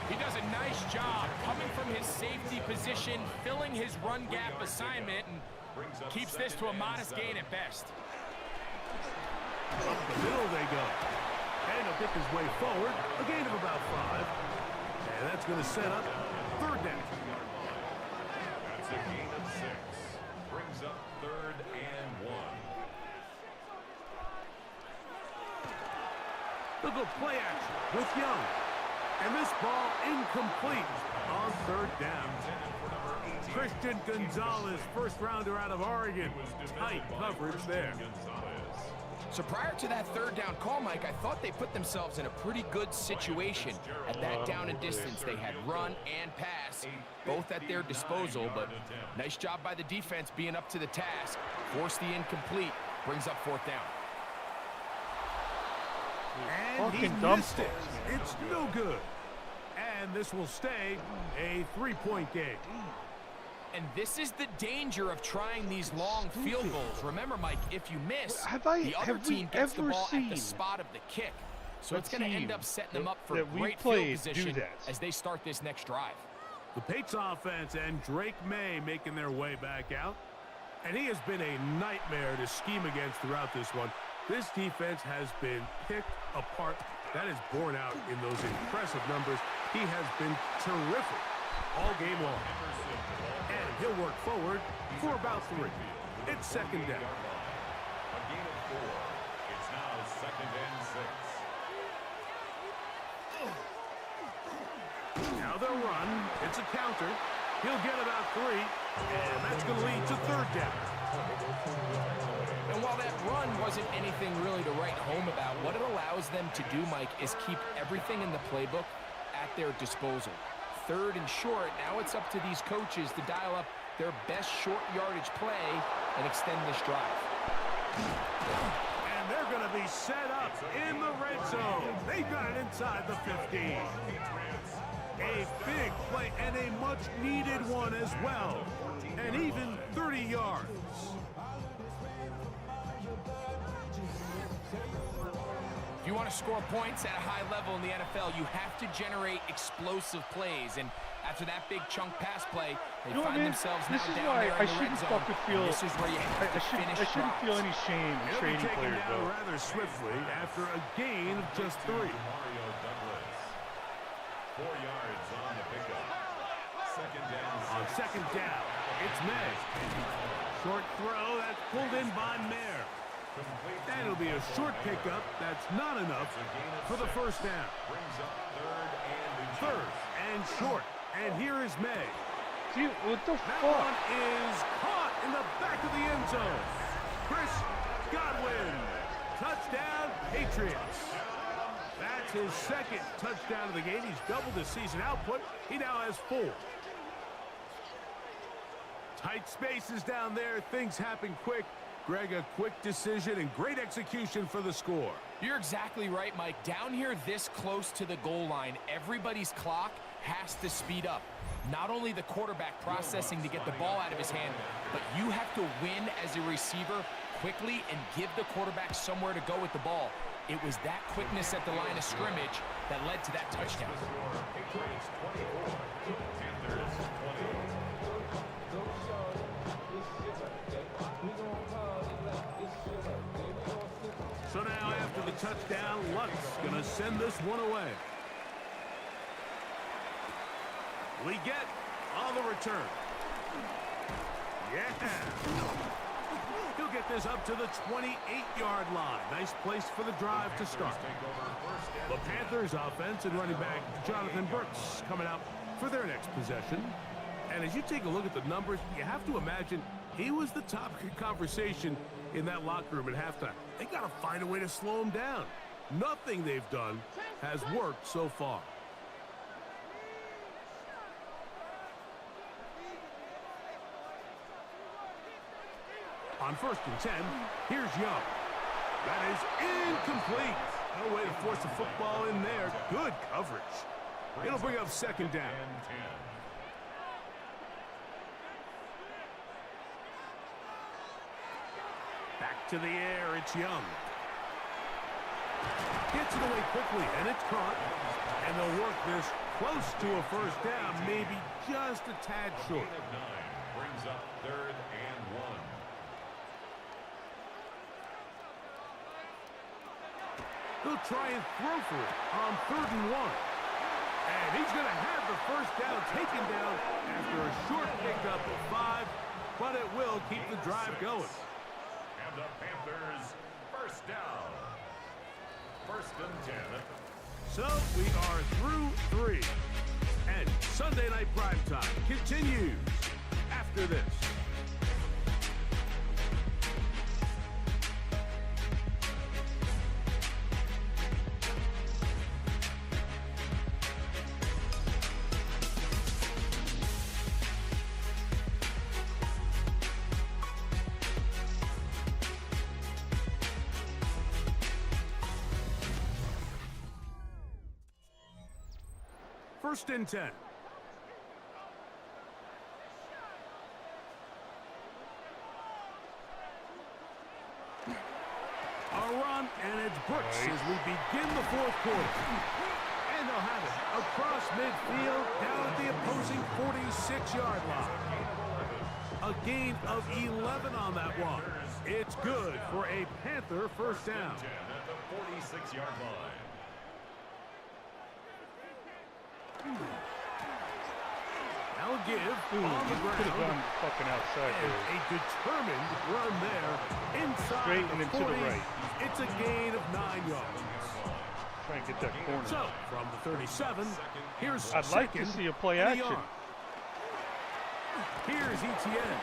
He does a nice job coming from his safety position, filling his run gap assignment, and keeps this to a modest gain at best. Up the middle they go. And he'll pick his way forward. A gain of about 5. And that's going to set up 3rd down. That's a gain of 6. Brings up 3rd and 1. They'll go play action with Young. And this ball incomplete on 3rd down. Christian Gonzalez, 1st rounder out of Oregon. Tight coverage there. So prior to that 3rd down call, Mike, I thought they put themselves in a pretty good situation. At that down and distance, they had run and pass, both at their disposal, but nice job by the defense being up to the task. Forced the incomplete, brings up 4th down. And he Fucking missed it. It's no good. And this will stay a 3-point game. And this is the danger of trying these long field goals. Remember, Mike, if you miss, the other team gets the ball at the spot of the kick. So it's going to end up setting them up for great field position as they start this next drive. The Patriots offense and Drake May making their way back out. And he has been a nightmare to scheme against throughout this one. This defense has been picked apart. That is borne out in those impressive numbers. He has been terrific all game long. And he'll work forward for about 3. It's 2nd down. A gain of 4. It's now 2nd and 6. Now they'll run. It's a counter. He'll get about 3. And that's going to lead to 3rd down. And while that run wasn't anything really to write home about, what it allows them to do, Mike, is keep everything in the playbook at their disposal. 3rd and short, now it's up to these coaches to dial up their best short yardage play and extend this drive. And they're going to be set up in the red zone. They've got it inside the 15. A big play and a much-needed one as well. And even 30 yards. If you want to score points at a high level in the NFL, you have to generate explosive plays. And after that big chunk pass play, they find themselves now down there in the red zone. This is where you have to finish I shouldn't feel any shame in He'll be trading taken players, down though. rather swiftly after a gain of just 3. Mario Douglas. 4 yards on the pickup. 2nd down. On 2nd down, it's May. Short throw that's pulled in by Mayer. And it'll be a short pickup. That's not enough for the 1st down. Brings up 3rd and 3rd and short. And here is May. Dude, what the That fuck? one is caught in the back of the end zone. Chris Godwin. Touchdown, Patriots. That's his second touchdown of the game. He's doubled his season output. He now has 4. Tight spaces down there. Things happen quick. Greg, a quick decision and great execution for the score. You're exactly right, Mike. Down here this close to the goal line, everybody's clock has to speed up. Not only the quarterback processing to get the ball out of his hand, but you have to win as a receiver quickly and give the quarterback somewhere to go with the ball. It was that quickness at the line of scrimmage that led to that touchdown. Patriots 24, Panthers 20. So now after the touchdown, Luck's going to send this one away. We get on the return. Yeah. He'll get this up to the 28-yard line. Nice place for the drive to start. The Panthers offense and running back Jonathan Burks coming out for their next possession. And as you take a look at the numbers, you have to imagine he was the topic of conversation in that locker room at halftime. They got to find a way to slow him down. Nothing they've done has worked so far. On 1st and 10, here's Young. That is incomplete. No way to force the football in there. Good coverage. It'll bring up 2nd down. Back to the air, it's Young. Gets it away quickly, and it's caught. And they'll work this close to a 1st down, maybe just a tad short. Brings up 3rd and 1. He'll try and throw for it on 3rd and 1. And he's going to have the 1st down taken down after a short pickup of 5, but it will keep the drive going. And the Panthers 1st down. 1st and 10. So we are through 3. And Sunday Night Primetime continues after this. First and 10. A run, and it's Brooks as we begin the 4th quarter. And they'll have it across midfield, down at the opposing 46-yard line. A gain of 11 on that one. It's good for a Panther 1st down. 10 at the 46-yard line. Now give on the Could have ground. gone fucking outside And there. a determined run there inside Straight and the then to the 40. right. It's a gain of 9 yards. Try and get that corner. So, from the 37, here's I'd like to 2nd see a play and action. yard. Here's Etienne.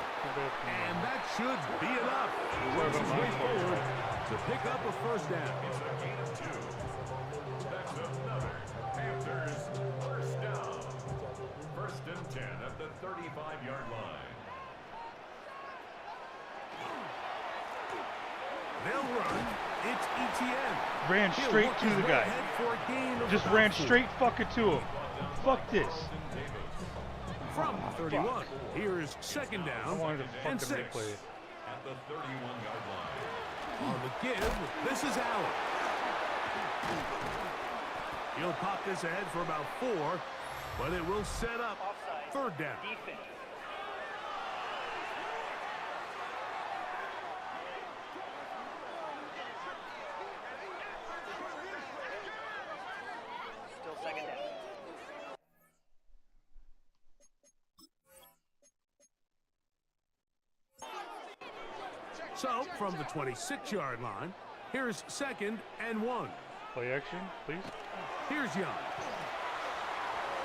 And that should be enough. He works his way forward to pick up a 1st down. It's a gain of 2. That's another Panthers 1st down. 1st and 10 at the 35-yard line. They'll run. It's Etienne. Ran He'll straight work to his the way guy. ahead for a gain of Just about ran 4. straight fucking to him. Fuck this. From 31, here's 2nd I down wanted to and fucking 6. At replay it. the 31-yard line. On the give, this is Allen. He'll pop this ahead for about 4, but it will set up 3rd down. Still 2nd down. So, from the 26-yard line, here's 2nd and 1. Play action, please. Here's Young.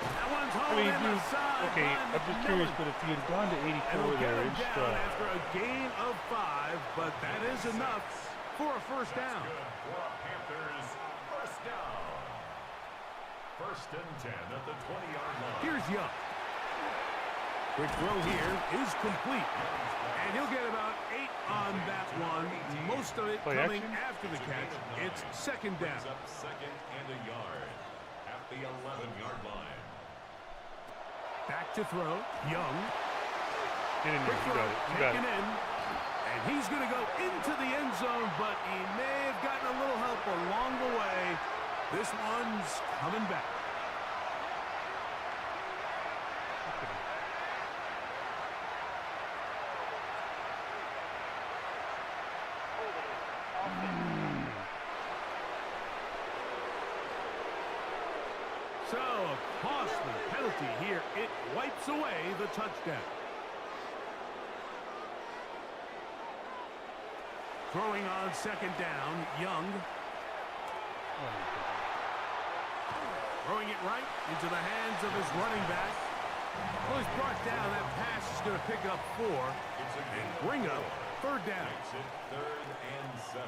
That one's I home mean, in the dude, side okay, by I'm just curious, McMillan. but if he had gone to And 84 he'll get there him in down stride, after a gain of 5, but that is enough for a first down. Good for a Panthers first down. First and 10 at the 20-yard line. Here's Young. Quick throw here is complete. And he'll get about 8 on that one. Most of it Play coming action? after the catch. It's second down. Brings up second and a yard at the 11-yard line. Back to throw. Young. get in there. Quick You throw got it. You got taken it. in. And he's going to go into the end zone, but he may have gotten a little help along the way. This one's coming back. So, a costly penalty here. It wipes away the touchdown. Throwing on second down, Young. Throwing it right into the hands of his running back. Well, he's brought down. That pass is going to pick up 4 and bring up third down. Makes it 3rd and 7.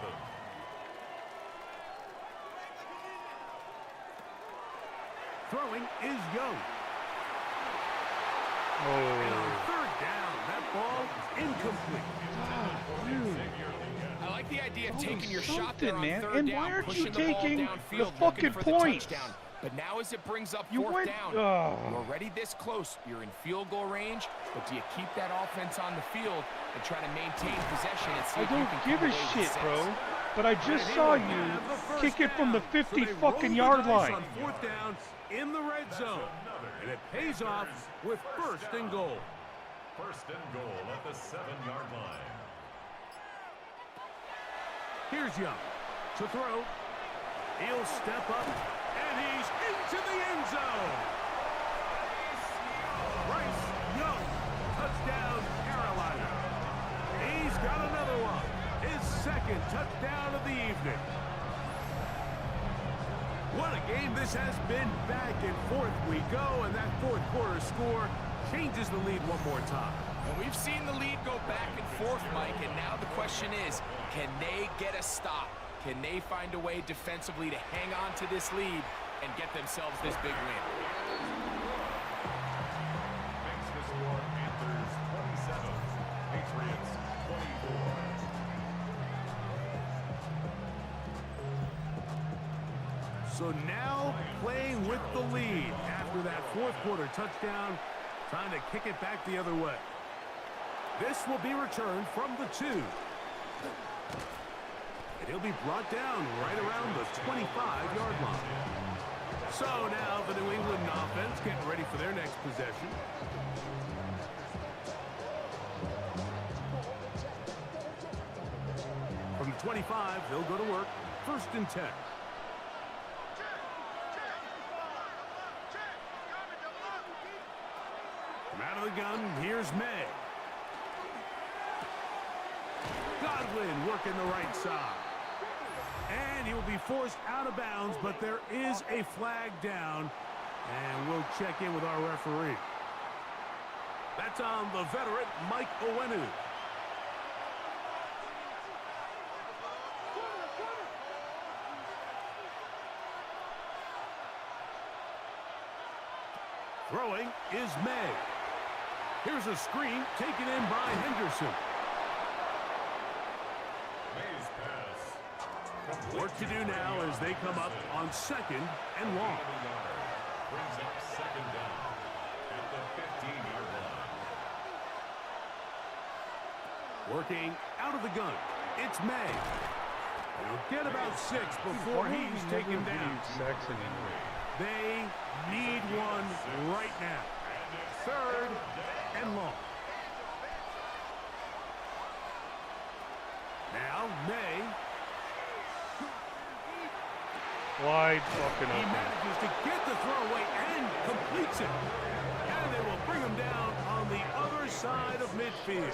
Throwing is Young. Oh. And on third down, that ball is incomplete. I like the idea of taking your shot there on man. third And down, why aren't pushing you the ball taking downfield, the looking fucking for the points? touchdown. But now as it brings up You fourth went. down, Oh. you're already this close. You're in field goal range, but do you keep that offense on the field and try to maintain possession and see I if you don't can give come a away with shit, 6? bro. But I just And he saw will you have the first kick it from the down. 50 So they fucking roll yard the dice line. on fourth down in the red zone. And it pays off with first and goal. First and goal at the 7-yard line. Here's Young to throw. He'll step up, and he's into the end zone. Bryce Young, touchdown Carolina. He's got another one. His second touchdown of the evening. What a game this has been. Back and forth we go, and that fourth quarter score changes the lead one more time. And we've seen the lead go back and forth, Mike, and now the question is, can they get a stop? Can they find a way defensively to hang on to this lead and get themselves this big win? Makes the score Panthers 27, Patriots 24. So now playing with the lead after that fourth quarter touchdown, trying to kick it back the other way. This will be returned from the 2. And he'll be brought down right around the 25-yard line. So now the New England offense getting ready for their next possession. From the 25, they'll go to work. First and 10. From out of the gun, here's May. Godwin working the right side. And he will be forced out of bounds, but there is a flag down. And we'll check in with our referee. That's on the veteran, Mike Owenu. Throwing is May. Here's a screen taken in by Henderson. May's pass. Work to do now as they come up on second and long. Brings up second down at the 15-yard line. Working out of the gun. It's May. He'll get about 6 before he's taken down. Sacks anymore. They need one right now. Third and long. Now May. Wide fucking He open. manages to get the throw away and completes it. And they will bring him down on the other side of midfield.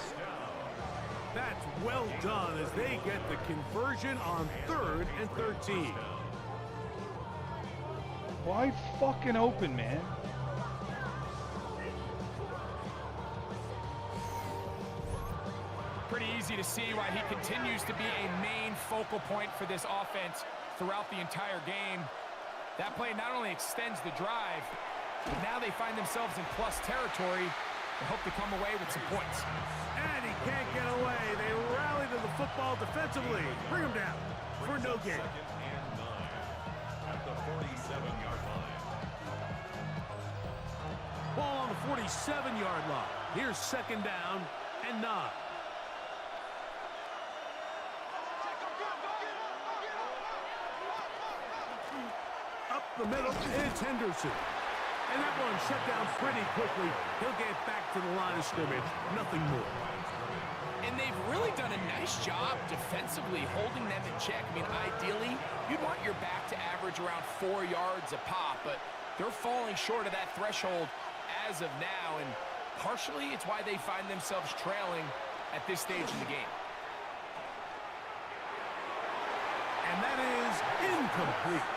That's well done as they get the conversion on 3rd and 13. Wide fucking open, man. easy to see why he continues to be a main focal point for this offense throughout the entire game. That play not only extends the drive, but now they find themselves in plus territory and hope to come away with some points. And he can't get away. They rally to the football defensively. Bring him down for no gain. Second and 9 at the 47-yard line. Ball on the 47-yard line. Here's second down and 9. Up the middle, it's Henderson. And that one shut down pretty quickly. He'll get back to the line of scrimmage. Nothing more. And they've really done a nice job defensively holding them in check. I mean, ideally, you'd want your back to average around 4 yards a pop, but they're falling short of that threshold as of now, and partially it's why they find themselves trailing at this stage in the game. And that is incomplete.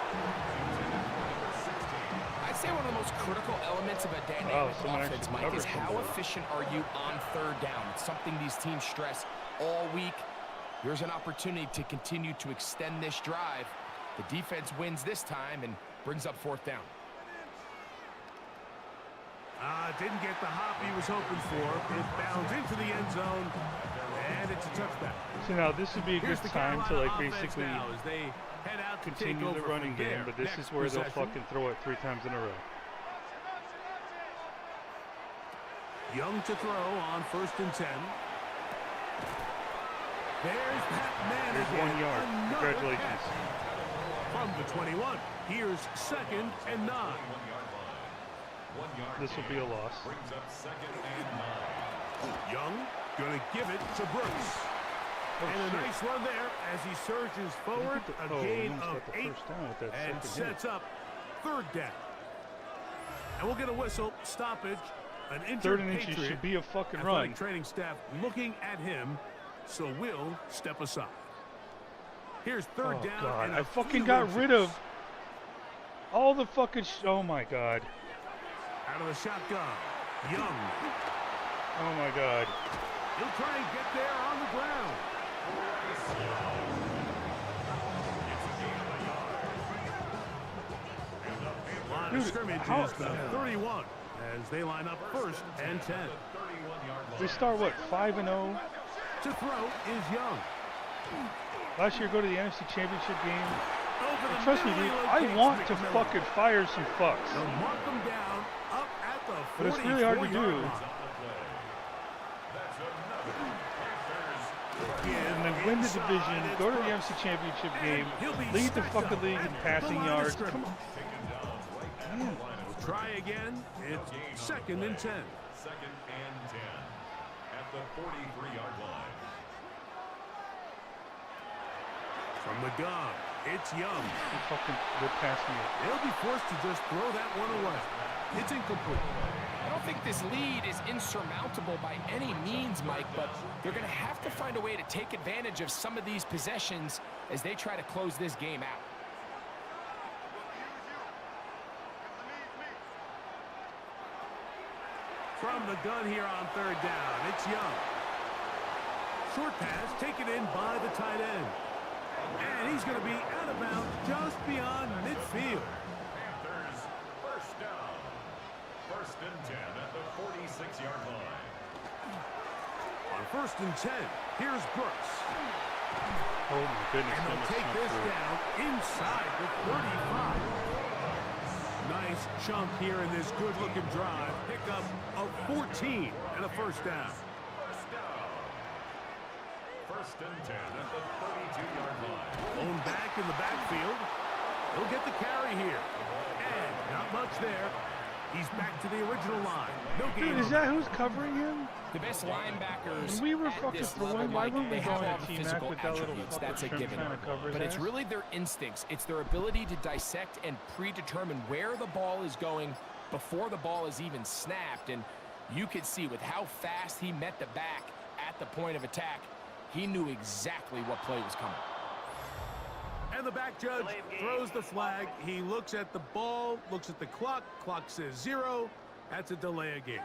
I'd say one of the most critical elements of a dynamic offense, Mike, is how efficient are you on third down. It's something these teams stress all week. Here's an opportunity to continue to extend this drive. The defense wins this time and brings up fourth down. Didn't get the hop he was hoping for. It bounds into the end zone, and it's a touchback. So now this would be a good time to like basically as they head out to continue the running game, but this is where they'll fucking throw it 3 times in a row. Young to throw on 1st and 10. There's that man There's again. 1 yard. Another Congratulations. catch. From the 21. Here's second and 9. This will be a loss. Brings up second and 9. Young gonna give it to Brooks. And a nice run there as he surges forward. A gain of 8 and sets up third down. And we'll get a whistle, stoppage, an injured 3rd and Patriot. inches should be a fucking Athletic run. training staff looking at him, so we'll step aside. Here's third Oh down. god, and I a fucking few got inches. rid of all the fucking oh my god. Out of the shotgun, Young. Oh my god. He'll try and get there on the ground. Line of scrimmage is the 31 as they line up 1st and 10. We start what, 5-0? To throw is Young. Last year go to the NFC Championship game. Over the Trust me, middle, dude, he I locates want to McMillan. fucking fire some fucks. They'll mark them down up at the 44-yard line. But it's really hard to do. And then win the division, go to the NFC Championship game, lead the fucking league in passing yards. Come on. Man. Try again. It's 2nd and 10. 2nd and 10 at the 43-yard line. From the gun, it's Young. They're passing it. They'll be forced to just throw that one away. It's incomplete. I don't think this lead is insurmountable by any means, Mike, but they're going to have to find a way to take advantage of some of these possessions as they try to close this game out. From the gun here on 3rd down, it's Young. Short pass taken in by the tight end. And he's going to be out of bounds just beyond midfield. Panthers, 1st down. 1st and 10 at the 46-yard line. On 1st and 10, here's Brooks. Oh my goodness. And they'll take this down inside the 35. Nice chunk here in this good-looking drive. Pickup of 14 and a 1st down. 1st and 10 at the 32-yard line. Blown back in the backfield. He'll get the carry here. And not much there. He's back to the original line. No gain. Dude, is that who's covering him? The best linebackers When we were at fucking this throwing, level, why Mike, weren't we they have going all to the T-Mac physical with that little attributes. fucking That's a shrimp given. trying to cover his But it's ass? really their instincts. It's their ability to dissect and predetermine where the ball is going before the ball is even snapped. And you could see with how fast he met the back at the point of attack, he knew exactly what play was coming. And the back judge throws the flag. He looks at the ball, looks at the clock. Clock says 0. That's a delay of game.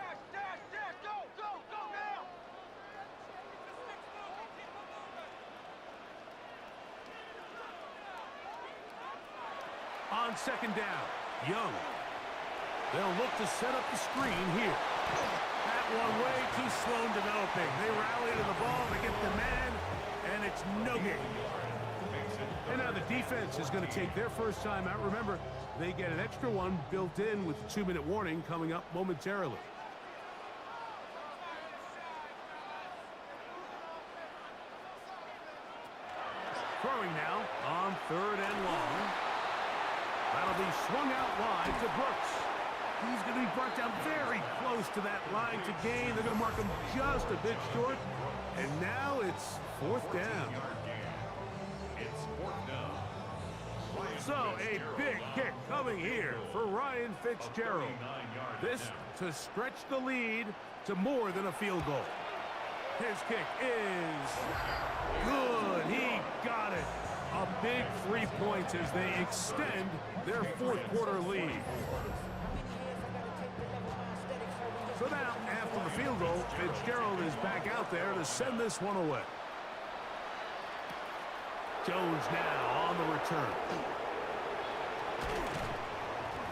On second down, Young. They'll look to set up the screen here. That one way too slow in developing. They rally to the ball, they get the man, and it's no gain. And now the defense is going to take their first time out. Remember, they get an extra one built in with 2-minute warning coming up momentarily. Throwing now on 3rd and long. That'll be swung out wide to Brooks. He's going to be brought down very close to that line to gain. They're going to mark him just a bit short. And now it's 4th down. It's 4th down. So a big kick coming here for Ryan Fitzgerald. This to stretch the lead to more than a field goal. His kick is good. He got it. A big 3 points as they extend their 4th quarter lead. So now, after the field goal, Fitzgerald is back out there to send this one away. Jones now on the return.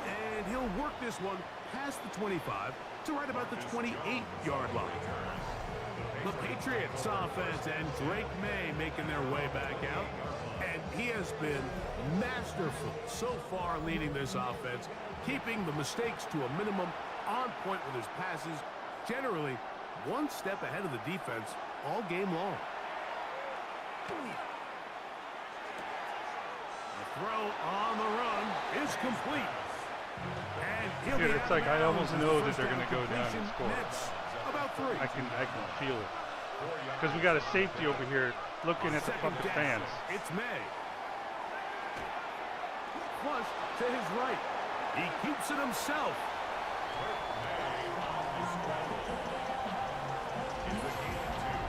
And he'll work this one past the 25 to right about the 28-yard line. The Patriots offense and Drake May making their way back out. And he has been masterful so far leading this offense, keeping the mistakes to a minimum, on point with his passes, generally one step ahead of the defense all game long. The throw on the run is complete. And he'll Dude, be it's out like of I almost bounds as know the that they're going to go down and completion score. nets about 3. I can feel it. Because we got a safety over here looking at the fucking fans. It's May. Flush to his right. He keeps it himself.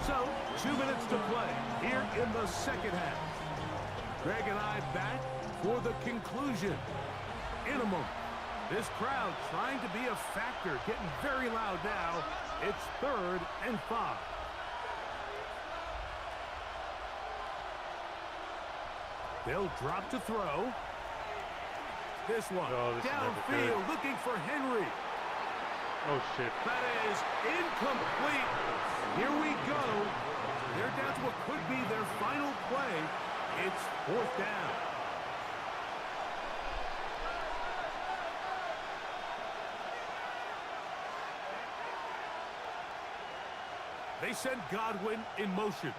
So, 2 minutes to play here in the second half. Greg and I back for the conclusion. In a moment, this crowd trying to be a factor, getting very loud now. It's 3rd and 5. They'll drop to throw. This one downfield looking for Henry. Oh, shit. That is incomplete. Here we go. They're down to what could be their final play. It's 4th down. They send Godwin in motion.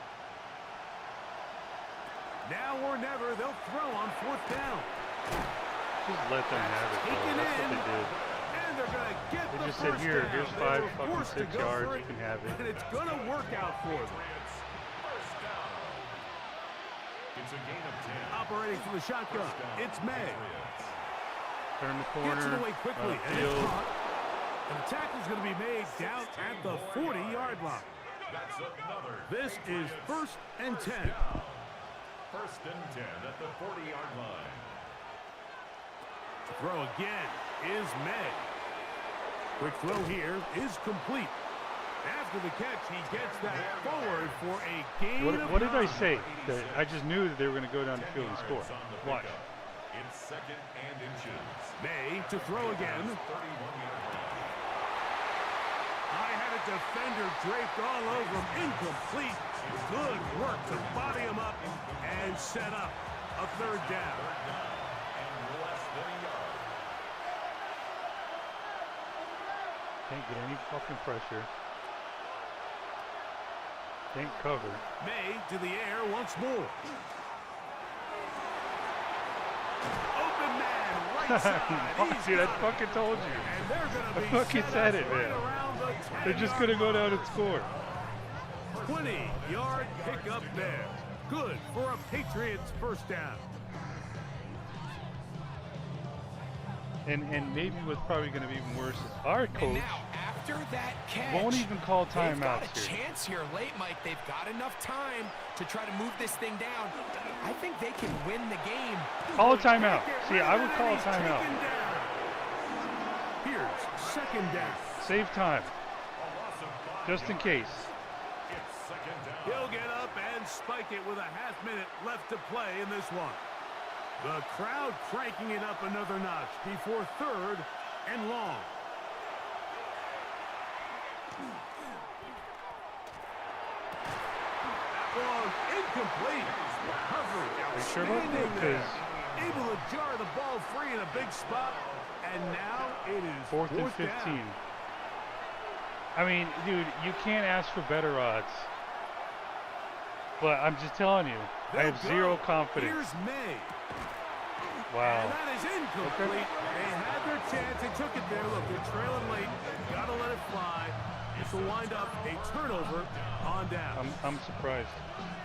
Now or never, they'll throw on 4th down. Just let them have it, Taken though. That's what in. they did. And they're going to get They the just said, first here, down. here's They 5 were fucking forced to 6 go yards. for You can have it. And it's going to work out for them. First down. It's a gain of 10. Operating from the shotgun, it's May. Turn the corner. Gets it away quickly, and it's Field. caught. And the tackle's going to be made down at the 40-yard line. That's another. This is 1st and 10. 1st and 10 at the 40-yard line. Throw again is May. Quick throw here is complete. After the catch, he gets that forward for a gain of What did I 9. say? That I just knew that they were going to go down the field and score. Watch. It's 2nd and inches. May to throw again. 31-yard line. I had a defender draped all over him. Incomplete. Good work to body him up and set up a 3rd down. And less than a yard. Can't get any fucking pressure. Can't cover. May to the air once more. Open man, right side. Dude, I fucking told you. And they're going to be I fucking set said up it, right man. around the 10-yard They're just going to go down and score. 20-yard pickup there. Good for a Patriots first down. And maybe what's probably going to be even worse is our And coach now, after that catch, won't even call they've got timeouts a here. chance here late, Mike. They've got enough time to try to move this thing down. I think they can win the game. Call a timeout. See, I would call a He's timeout. taken down. Here's 2nd down. Save time. Just in case. It's 2nd down. He'll get up and spike it with a half minute left to play in this one. The crowd cranking it up another notch before 3rd and long. That was incomplete. Recovery. Are you sure about that? Outstanding there. Able to jar the ball free in a big spot. And now it is 4th and 15. down. I mean, dude, you can't ask for better odds. But I'm just telling you, I have zero confidence. Here's May. Wow. And that is incomplete. They had their chance. They took it there. Look, they're trailing late. Got to let it fly. This will wind up a turnover on down. I'm surprised.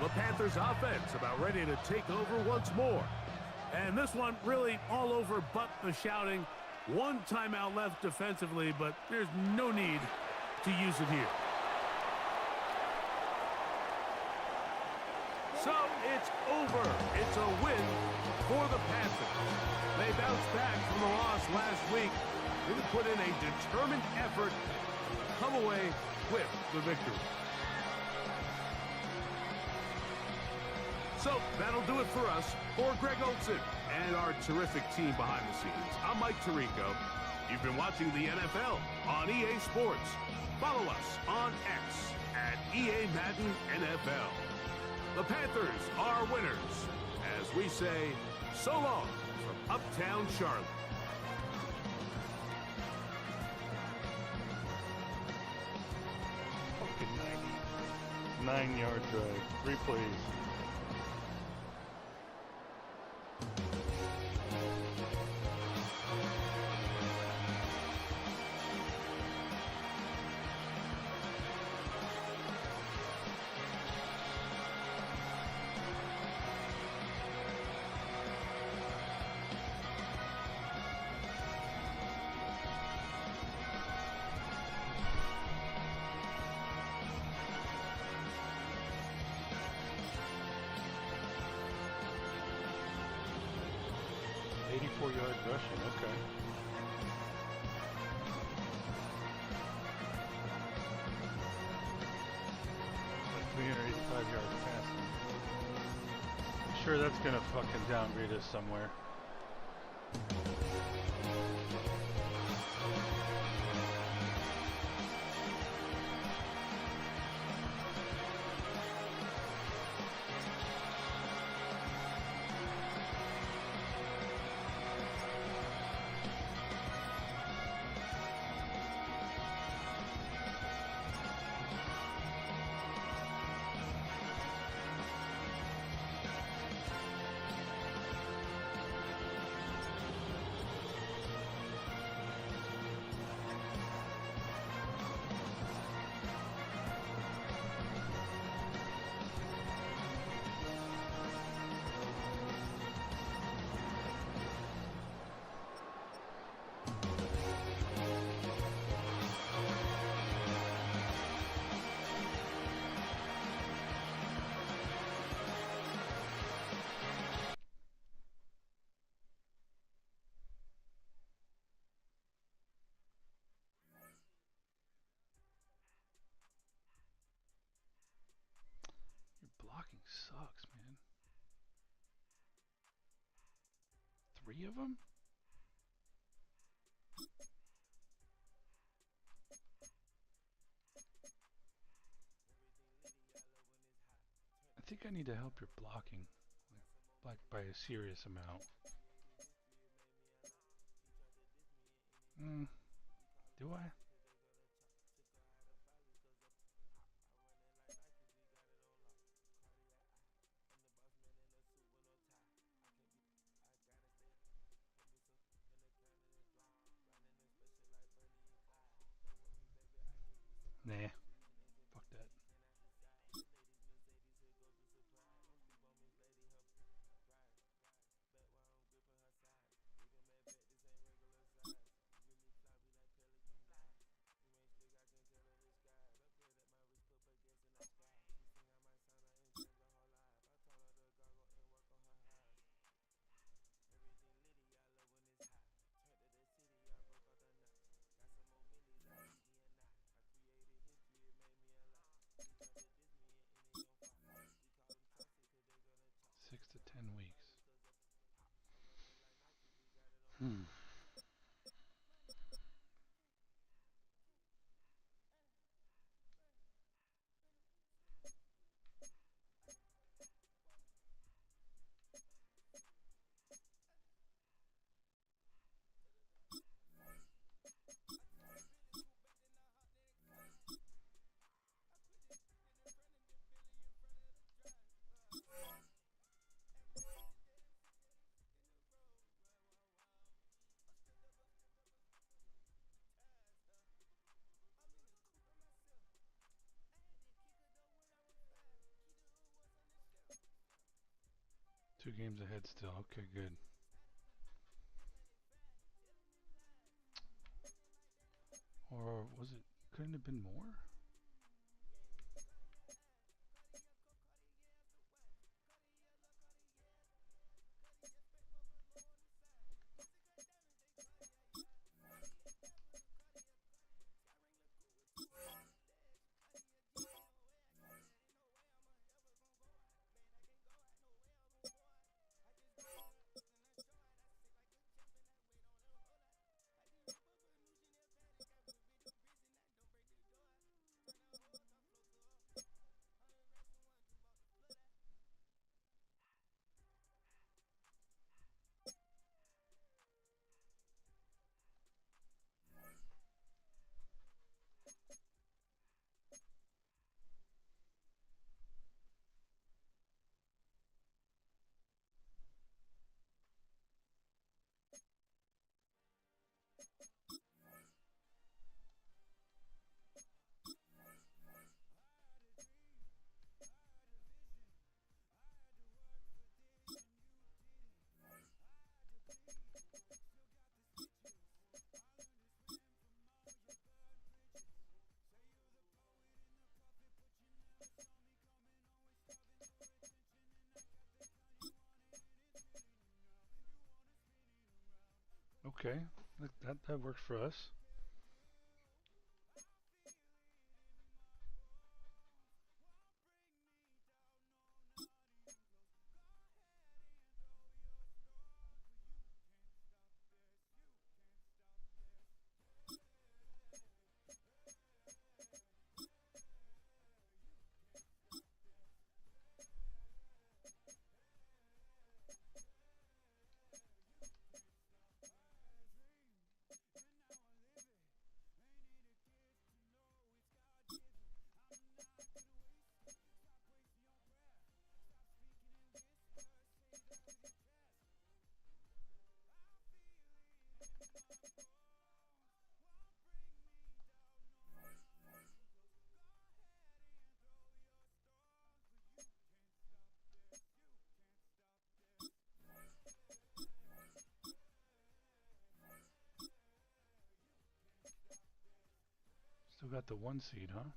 The Panthers offense about ready to take over once more. And this one really all over but the shouting. One timeout left defensively, but there's no need to use it here. So it's over. It's a win for the Panthers. They bounced back from the loss last week. They put in a determined effort to come away with the victory. So that'll do it for us. For Greg Olson and our terrific team behind the scenes, I'm Mike Tirico. You've been watching the NFL on EA Sports. Follow us on X at EA Madden NFL. The Panthers are winners, as we say so long from Uptown Charlotte. Fucking 9-yard drive. 3 plays. Yard rushing, okay. 385 yards passing. I'm sure that's gonna fucking downgrade us somewhere. Blocking sucks, man. 3 of them? I think I need to help your blocking, like by a serious amount. Do I? Nah, fuck that. Six to 10 weeks. Hmm. Two games ahead still. Okay, good. Or was it? Couldn't it have been more? Okay, that works for us. Still got the 1 seed, huh?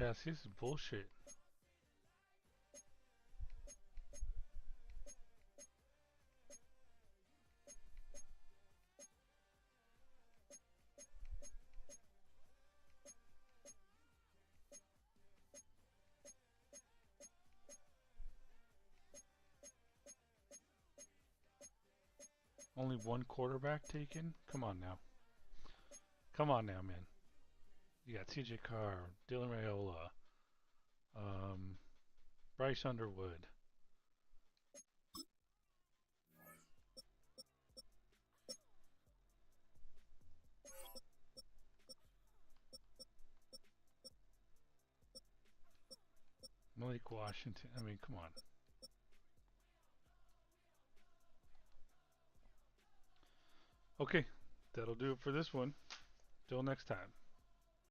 Yeah, see, this is bullshit. Only one quarterback taken? Come on now. Come on now, man. You got CJ Carr, Dylan Raiola, um, Bryce Underwood. Malik Washington. I mean, come on. Okay, that'll do it for this one. Till next time.